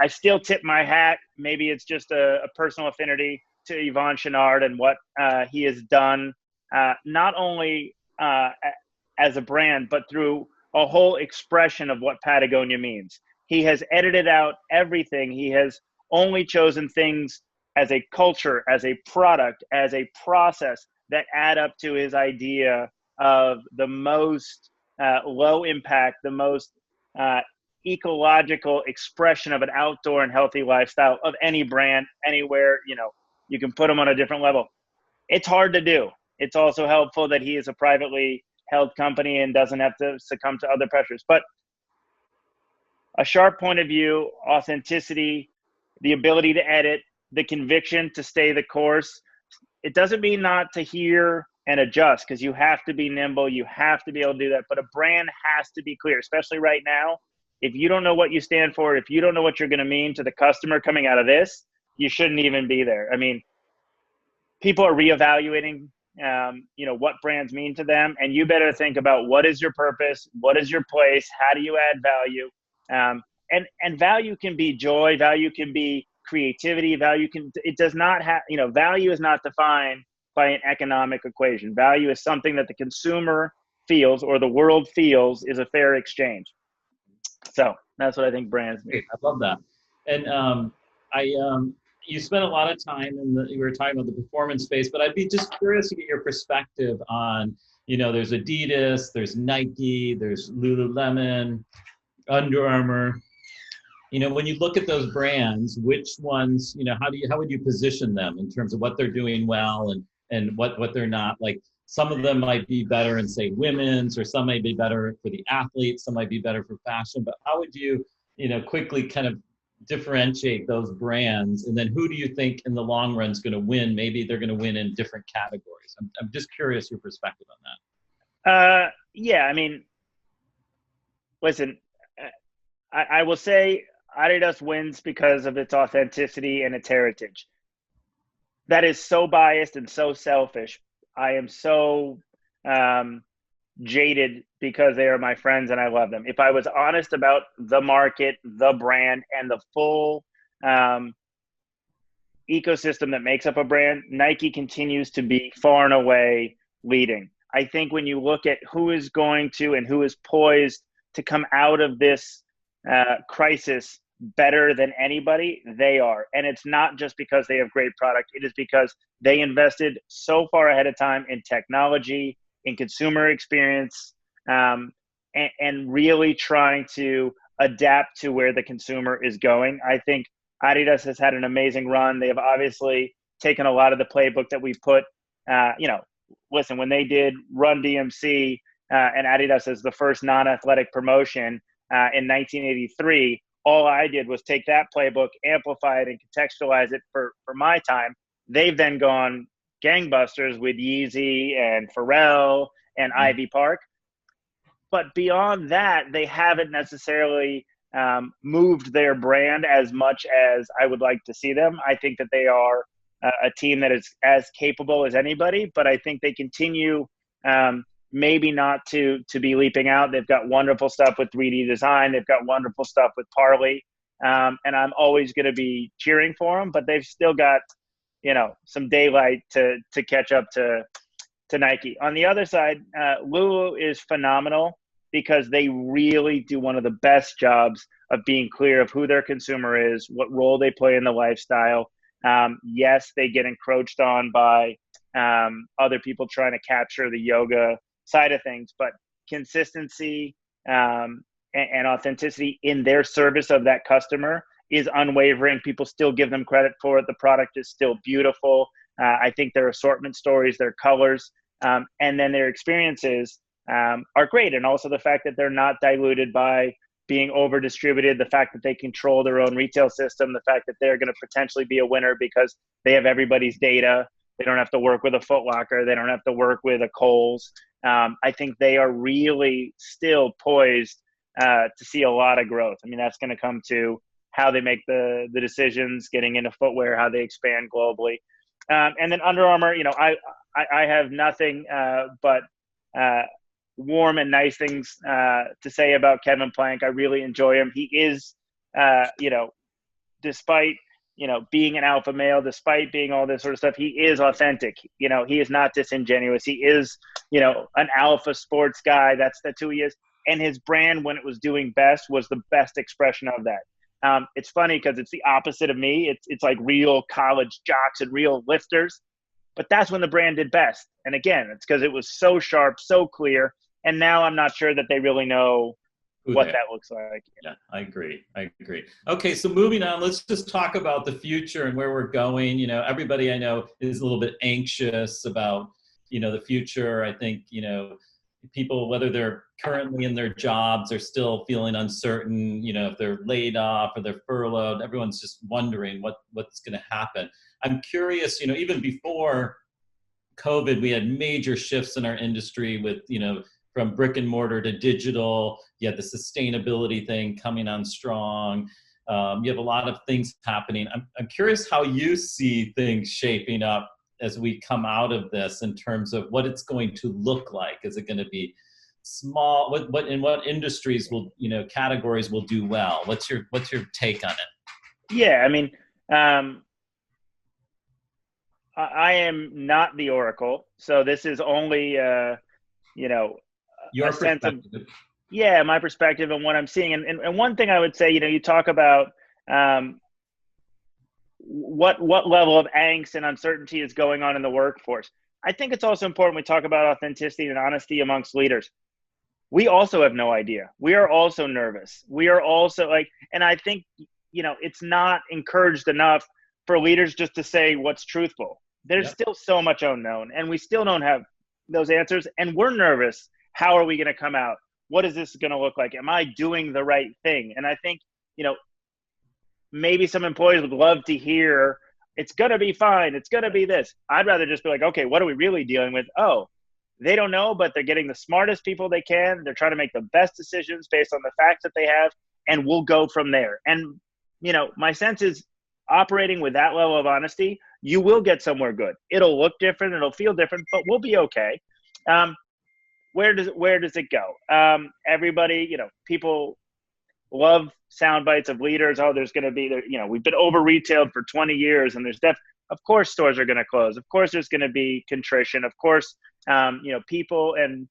I still tip my hat. Maybe it's just a personal affinity to Yvon Chouinard and what he has done, not only as a brand, but through a whole expression of what Patagonia means. He has edited out everything. He has only chosen things as a culture, as a product, as a process that add up to his idea of the most low impact, the most ecological expression of an outdoor and healthy lifestyle of any brand, anywhere. You can put them on a different level. It's hard to do. It's also helpful that he is a privately held company and doesn't have to succumb to other pressures. But a sharp point of view, authenticity, the ability to edit, the conviction to stay the course. It doesn't mean not to hear and adjust, because you have to be nimble. You have to be able to do that. But a brand has to be clear, especially right now. If you don't know what you stand for, if you don't know what you're going to mean to the customer coming out of this, you shouldn't even be there. I mean, people are reevaluating, what brands mean to them. And you better think about what is your purpose? What is your place? How do you add value? And value can be joy. Value can be creativity. It does not have, value is not defined by an economic equation. Value is something that the consumer feels or the world feels is a fair exchange. So that's what I think brands mean. I love that. And you spent a lot of time you were talking about the performance space, but I'd be just curious to get your perspective on, there's Adidas, there's Nike, there's Lululemon, Under Armour. When you look at those brands, which ones, how would you position them in terms of what they're doing well and what they're not? Like, some of them might be better in, say, women's, or some may be better for the athletes, some might be better for fashion. But how would you, quickly kind of differentiate those brands? And then who do you think in the long run is going to win? Maybe they're going to win in different categories. I'm just curious your perspective on that. Yeah, I mean, listen, I will say Adidas wins because of its authenticity and its heritage. That is so biased and so selfish. I am so jaded because they are my friends and I love them. If I was honest about the market, the brand, and the full ecosystem that makes up a brand, Nike continues to be far and away leading. I think when you look at who is going to and who is poised to come out of this crisis better than anybody, they are. And it's not just because they have great product. It is because they invested so far ahead of time in technology, in consumer experience, and really trying to adapt to where the consumer is going. I think Adidas has had an amazing run. They have obviously taken a lot of the playbook that we put, listen, when they did Run DMC and Adidas as the first non-athletic promotion in 1983, all I did was take that playbook, amplify it, and contextualize it for my time. They've then gone gangbusters with Yeezy and Pharrell and Ivy Park. But beyond that, they haven't necessarily moved their brand as much as I would like to see them. I think that they are a team that is as capable as anybody, but I think they continue maybe not to be leaping out. They've got wonderful stuff with 3D design. They've got wonderful stuff with Parley. And I'm always going to be cheering for them, but they've still got, some daylight to catch up to Nike. On the other side, Lulu is phenomenal because they really do one of the best jobs of being clear of who their consumer is, what role they play in the lifestyle. Yes, they get encroached on by other people trying to capture the yoga side of things, but consistency and authenticity in their service of that customer is unwavering. People still give them credit for it. The product is still beautiful. I think their assortment stories, their colors, and then their experiences are great. And also the fact that they're not diluted by being over distributed, the fact that they control their own retail system, the fact that they're going to potentially be a winner because they have everybody's data. They don't have to work with a Foot Locker. They don't have to work with a Kohl's. I think they are really still poised to see a lot of growth. I mean, that's going to come to how they make the decisions, getting into footwear, how they expand globally. And then Under Armour, I have nothing but warm and nice things to say about Kevin Plank. I really enjoy him. He is, despite, being an alpha male, despite being all this sort of stuff, he is authentic. He is not disingenuous. He is, an alpha sports guy. That's who he is. And his brand, when it was doing best, was the best expression of that. It's funny because it's the opposite of me. It's like real college jocks and real lifters, but that's when the brand did best. And again, it's because it was so sharp, so clear. And now I'm not sure that they really know what that looks like. Yeah, I agree. Okay, so moving on, let's just talk about the future and where we're going. Everybody I know is a little bit anxious about, the future. I think, people, whether they're currently in their jobs, are still feeling uncertain, if they're laid off or they're furloughed. Everyone's just wondering what's going to happen. I'm curious, even before COVID, we had major shifts in our industry with, from brick and mortar to digital. You had the sustainability thing coming on strong. You have a lot of things happening. I'm curious how you see things shaping up as we come out of this in terms of what it's going to look like. Is it going to be small? What industries will, categories will do well? What's your take on it? Yeah, I mean, I am not the Oracle, so this is only, Your a sense of, perspective. yeah, my perspective and what I'm seeing. And one thing I would say, you talk about what level of angst and uncertainty is going on in the workforce. I think it's also important we talk about authenticity and honesty amongst leaders. We also have no idea. We are also nervous. We are also and I think, it's not encouraged enough for leaders just to say what's truthful. There's still so much unknown, and we still don't have those answers. And we're nervous. How are we going to come out? What is this going to look like? Am I doing the right thing? And I think, maybe some employees would love to hear, it's going to be fine. It's going to be this. I'd rather just be like, okay, what are we really dealing with? Oh, they don't know, but they're getting the smartest people they can. They're trying to make the best decisions based on the facts that they have, and we'll go from there. And, my sense is operating with that level of honesty, you will get somewhere good. It'll look different. It'll feel different, but we'll be okay. Where does it go? Everybody, people love sound bites of leaders. Oh, there's going to be, we've been over retailed for 20 years, and of course stores are going to close. Of course there's going to be contrition. Of course, people and,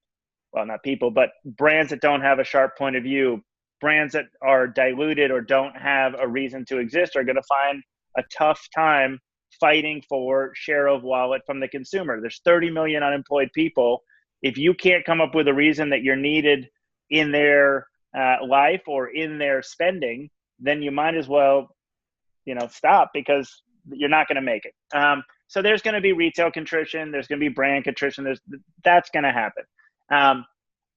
well, not people, but brands that don't have a sharp point of view, brands that are diluted or don't have a reason to exist are going to find a tough time fighting for share of wallet from the consumer. There's 30 million unemployed people. If you can't come up with a reason that you're needed in their life or in their spending, then you might as well, stop, because you're not going to make it. So there's going to be retail contrition. There's going to be brand contrition. That's going to happen.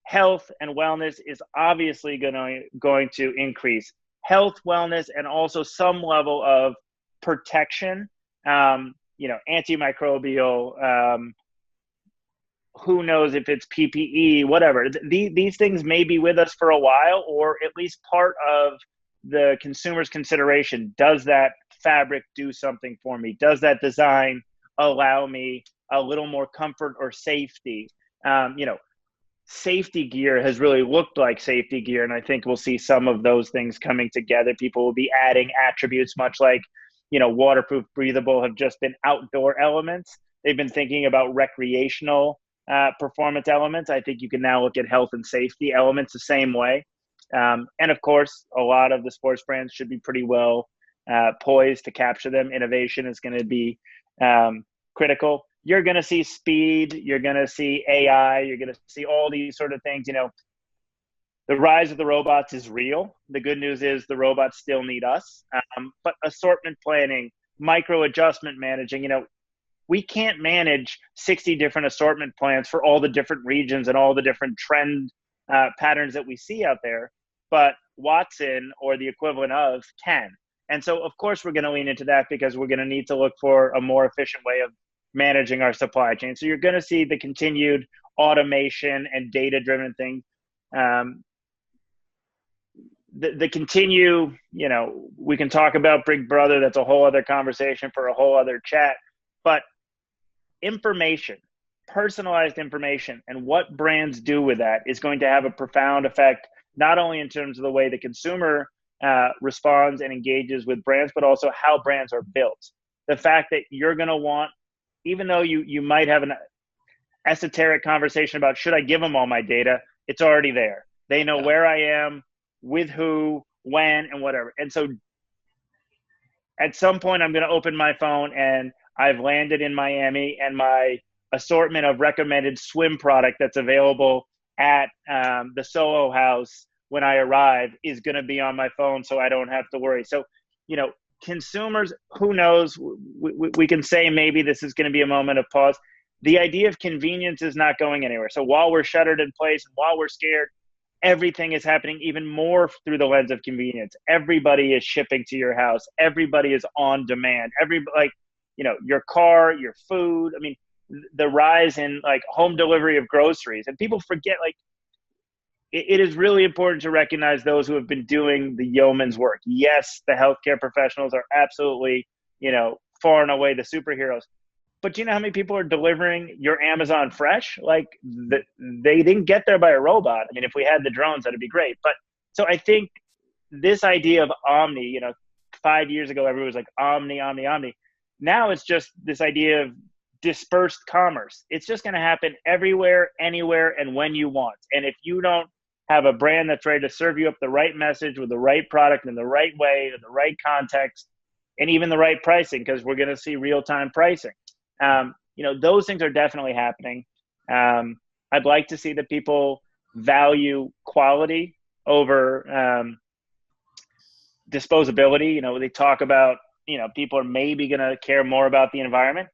Health and wellness is obviously going to increase. Health, wellness, and also some level of protection, antimicrobial, who knows if it's PPE, whatever. These things may be with us for a while, or at least part of the consumer's consideration. Does that fabric do something for me? Does that design allow me a little more comfort or safety? Safety gear has really looked like safety gear, and I think we'll see some of those things coming together. People will be adding attributes, much like, waterproof, breathable have just been outdoor elements. They've been thinking about recreational performance elements. I think you can now look at health and safety elements the same way. And of course, a lot of the sports brands should be pretty well poised to capture them. Innovation is going to be critical. You're going to see speed. You're going to see AI. You're going to see all these sort of things. The rise of the robots is real. The good news is the robots still need us. But assortment planning, micro adjustment managing, we can't manage 60 different assortment plans for all the different regions and all the different trend patterns that we see out there. But Watson, or the equivalent of, can. And so, of course, we're going to lean into that, because we're going to need to look for a more efficient way of managing our supply chain. So you're going to see the continued automation and data-driven thing. The continue, we can talk about Big Brother. That's a whole other conversation for a whole other chat. But information, personalized information, and what brands do with that is going to have a profound effect, not only in terms of the way the consumer responds and engages with brands, but also how brands are built. The fact that you're going to want, even though you might have an esoteric conversation about, should I give them all my data? It's already there. They know where I am, with who, when, and whatever. And so at some point, I'm going to open my phone and I've landed in Miami, and my assortment of recommended swim product that's available at the Soho House when I arrive is going to be on my phone, so I don't have to worry. So, consumers, who knows? We can say maybe this is going to be a moment of pause. The idea of convenience is not going anywhere. So while we're shuttered in place and while we're scared, everything is happening even more through the lens of convenience. Everybody is shipping to your house. Everybody is on demand. Your car, your food. I mean, the rise in home delivery of groceries, and people forget, it is really important to recognize those who have been doing the yeoman's work. Yes, the healthcare professionals are absolutely, far and away the superheroes. But do you know how many people are delivering your Amazon Fresh? They didn't get there by a robot. I mean, if we had the drones, that'd be great. But so I think this idea of omni, 5 years ago, everyone was like, omni, omni, omni. Now it's just this idea of dispersed commerce. It's just going to happen everywhere, anywhere, and when you want. And if you don't have a brand that's ready to serve you up the right message with the right product in the right way, in the right context, and even the right pricing, because we're going to see real-time pricing. Those things are definitely happening. I'd like to see that people value quality over disposability. They talk about, people are maybe going to care more about the environment.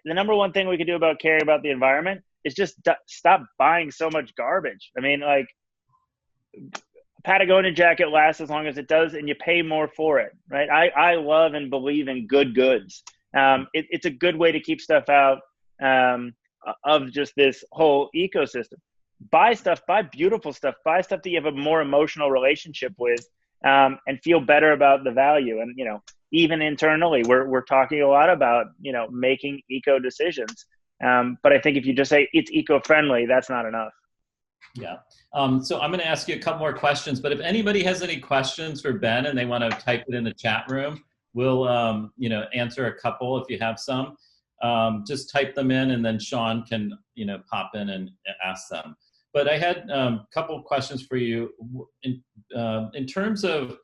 The number one thing we could do about caring about the environment is just stop buying so much garbage. I mean, a Patagonia jacket lasts as long as it does, and you pay more for it, right? I love and believe in good goods. It's a good way to keep stuff out of just this whole ecosystem. Buy stuff, buy beautiful stuff, buy stuff that you have a more emotional relationship with, and feel better about the value. And, even internally, we're talking a lot about, making eco decisions. But I think if you just say it's eco-friendly, that's not enough. Yeah. So I'm going to ask you a couple more questions, but if anybody has any questions for Ben and they want to type it in the chat room, we'll, answer a couple if you have some. Just type them in, and then Sean can, pop in and ask them. But I had a couple of questions for you. In terms of,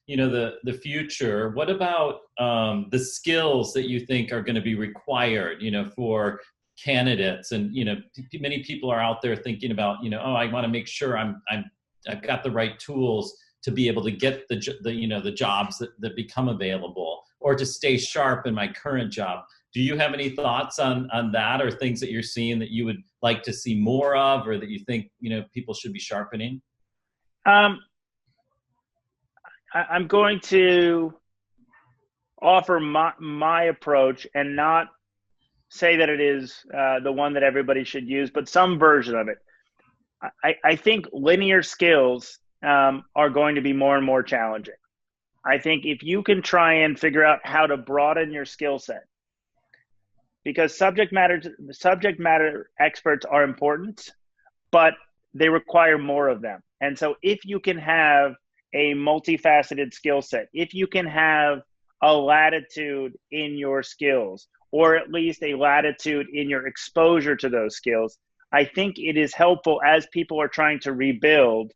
the future, what about the skills that you think are going to be required, for candidates? And, many people are out there thinking about, I want to make sure I've got the right tools to be able to get the jobs that become available, or to stay sharp in my current job. Do you have any thoughts on that, or things that you're seeing that you would like to see more of, or that you think, people should be sharpening? I'm going to offer my approach and not say that it is the one that everybody should use, but some version of it. I think linear skills are going to be more and more challenging. I think if you can try and figure out how to broaden your skill set, because subject matter experts are important, but they require more of them. And so if you can have a multifaceted skill set, if you can have a latitude in your skills, or at least a latitude in your exposure to those skills, I think it is helpful as people are trying to rebuild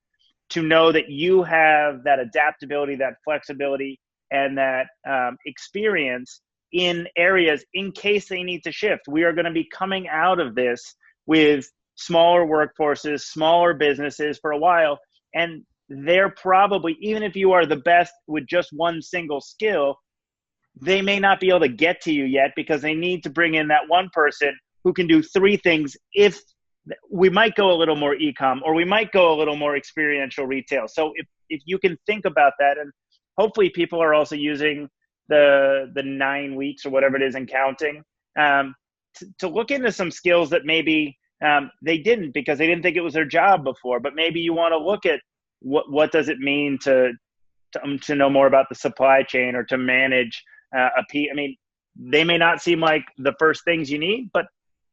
to know that you have that adaptability, that flexibility, and that experience in areas in case they need to shift. We are going to be coming out of this with smaller workforces, smaller businesses for a while, and they're probably, even if you are the best with just one single skill, they may not be able to get to you yet because they need to bring in that one person who can do three things. If we might go a little more e-com, or we might go a little more experiential retail. So if you can think about that, and hopefully people are also using the 9 weeks or whatever it is and counting to look into some skills that maybe they didn't because they didn't think it was their job before. But maybe you want to look at what does it mean to know more about the supply chain, or to manage I mean, they may not seem like the first things you need, but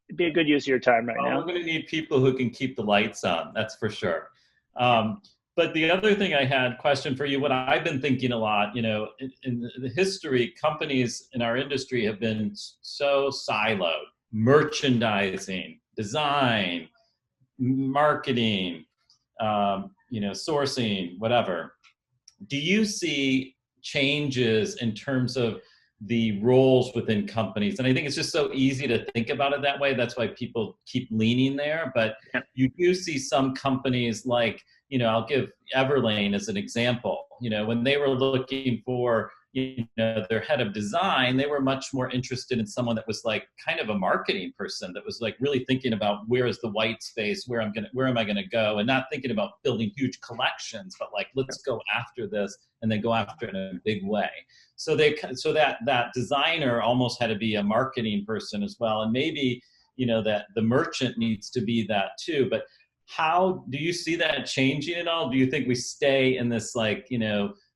it'd be a good use of your time right now. We're going to need people who can keep the lights on. That's for sure. But the other thing I had question for you, what I've been thinking a lot, in the history, companies in our industry have been so siloed: merchandising, design, marketing, sourcing, whatever. Do you see changes in terms of the roles within companies? And I think it's just so easy to think about it that way. That's why people keep leaning there. But you do see some companies like, I'll give Everlane as an example. When they were looking for, their head of design, they were much more interested in someone that was like kind of a marketing person that was like really thinking about where is the white space, where am I going to go, and not thinking about building huge collections, but like, let's go after this and then go after it in a big way. So that designer almost had to be a marketing person as well. And maybe, that the merchant needs to be that too. But how do you see that changing at all? Do you think we stay in this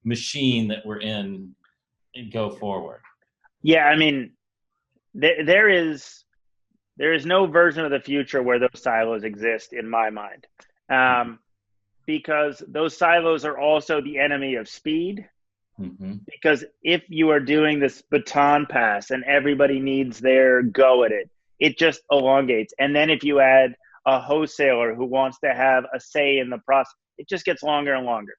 machine that we're in and go forward? Yeah, I mean, there is no version of the future where those silos exist in my mind, because those silos are also the enemy of speed. Mm-hmm. Because if you are doing this baton pass and everybody needs their go at it, it just elongates. And then if you add a wholesaler who wants to have a say in the process, it just gets longer and longer.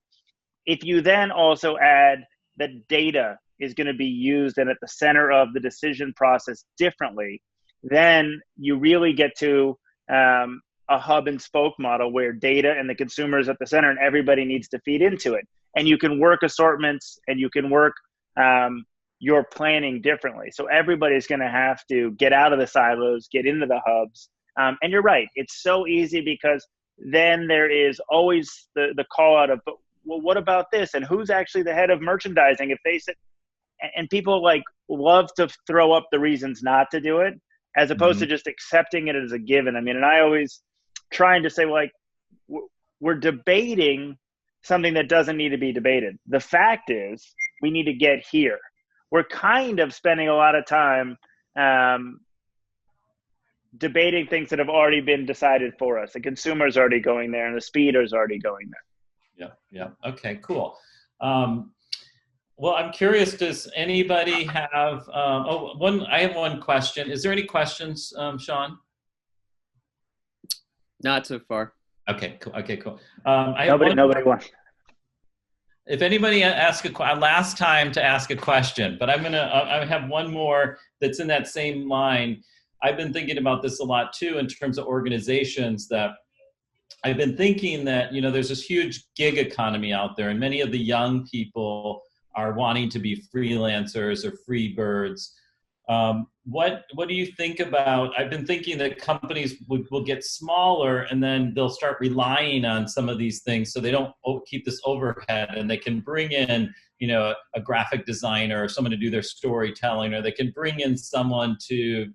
If you then also add that data is going to be used and at the center of the decision process differently, then you really get to a hub and spoke model where data and the consumer is at the center and everybody needs to feed into it. And you can work assortments and you can work your planning differently. So everybody's going to have to get out of the silos, get into the hubs. And you're right. It's so easy because then there is always the call out of, but well, what about this? And who's actually the head of merchandising? If they sit, and people like love to throw up the reasons not to do it, as opposed to just accepting it as a given. I mean, and I always trying to say, like, we're debating something that doesn't need to be debated. The fact is we need to get here. We're kind of spending a lot of time debating things that have already been decided for us. The consumer's already going there and the speeder's already going there. Yeah. Okay, cool. Well, I'm curious, does anybody have, I have one question. Is there any questions, Sean? Not so far. Okay, cool. Nobody wants. If anybody asks last time to ask a question, but I have one more that's in that same line. I've been thinking about this a lot too, in terms of organizations, that I've been thinking that, there's this huge gig economy out there, and many of the young people are wanting to be freelancers or free birds. What do you think about, I've been thinking that companies will get smaller and then they'll start relying on some of these things so they don't keep this overhead, and they can bring in, a graphic designer or someone to do their storytelling, or they can bring in someone to,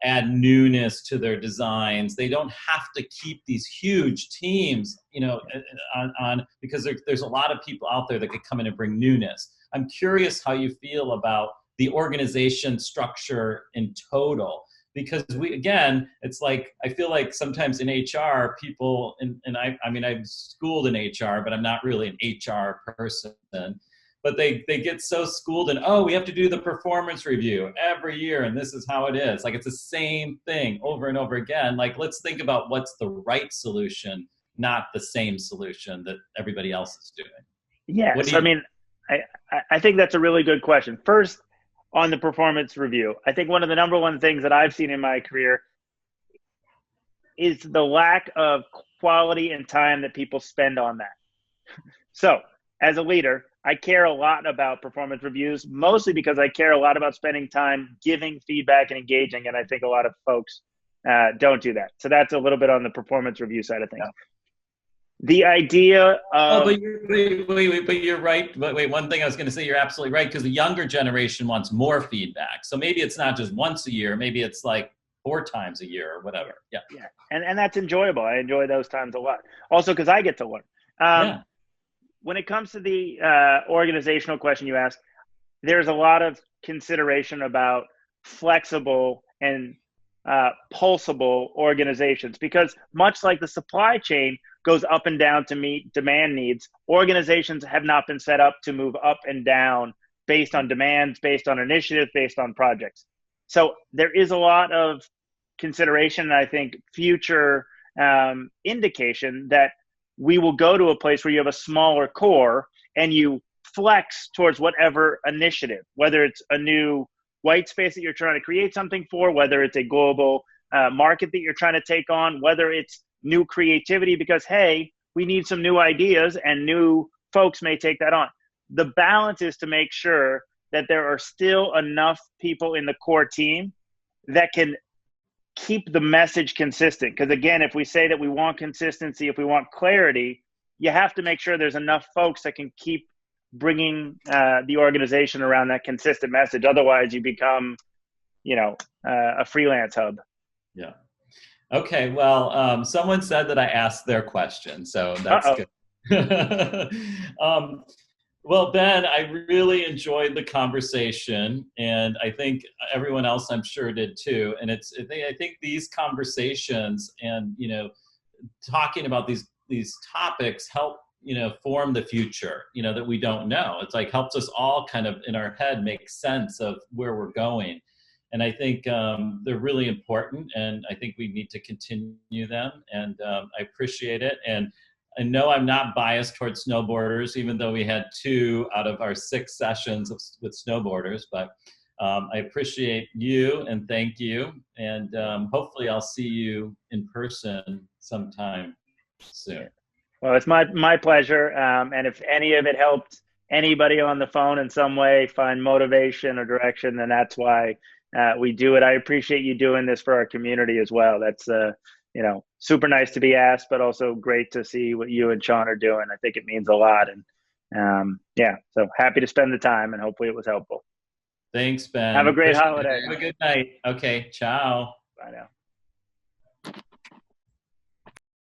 add newness to their designs. They don't have to keep these huge teams, on because there's a lot of people out there that could come in and bring newness. I'm curious how you feel about the organization structure in total. Because it's like, I feel like sometimes in HR, people, and I mean, I'm schooled in HR, but I'm not really an HR person. But they get so schooled in, oh, we have to do the performance review every year, and this is how it is. Like, it's the same thing over and over again. Like, let's think about what's the right solution, not the same solution that everybody else is doing. Yes, I mean, I think that's a really good question. First, on the performance review, I think one of the number one things that I've seen in my career is the lack of quality and time that people spend on that. So, as a leader, I care a lot about performance reviews, mostly because I care a lot about spending time giving feedback and engaging, and I think a lot of folks don't do that. So that's a little bit on the performance review side of things. Yeah. The idea of... but you're right. But wait, one thing I was going to say, you're absolutely right, because the younger generation wants more feedback. So maybe it's not just once a year, maybe it's like 4 times a year or whatever. Yeah. And that's enjoyable. I enjoy those times a lot. Also, because I get to learn. When it comes to the organizational question you asked, there's a lot of consideration about flexible and pulsable organizations, because much like the supply chain goes up and down to meet demand needs, organizations have not been set up to move up and down based on demands, based on initiatives, based on projects. So there is a lot of consideration, and I think future indication that we will go to a place where you have a smaller core and you flex towards whatever initiative, whether it's a new white space that you're trying to create something for, whether it's a global market that you're trying to take on, whether it's new creativity because, hey, we need some new ideas and new folks may take that on. The balance is to make sure that there are still enough people in the core team that can keep the message consistent. Because again, if we say that we want consistency, if we want clarity, you have to make sure there's enough folks that can keep bringing the organization around that consistent message. Otherwise, you become, a freelance hub. Yeah. Okay. Well, someone said that I asked their question, so that's good. Well, Ben, I really enjoyed the conversation, and I think everyone else, I'm sure, did too. And I think these conversations and talking about these topics help form the future that we don't know. It's like helps us all kind of in our head make sense of where we're going. And I think they're really important, and I think we need to continue them. And I appreciate it. And I know I'm not biased towards snowboarders, even though we had 2 out of our 6 sessions with snowboarders. But I appreciate you and thank you. And hopefully I'll see you in person sometime soon. Well, it's my pleasure. And if any of it helped anybody on the phone in some way find motivation or direction, then that's why we do it. I appreciate you doing this for our community as well. That's super nice to be asked, but also great to see what you and Sean are doing. I think it means a lot. And so happy to spend the time, and hopefully it was helpful. Thanks, Ben. Have a great holiday. Have a good night. Okay, ciao. Bye now.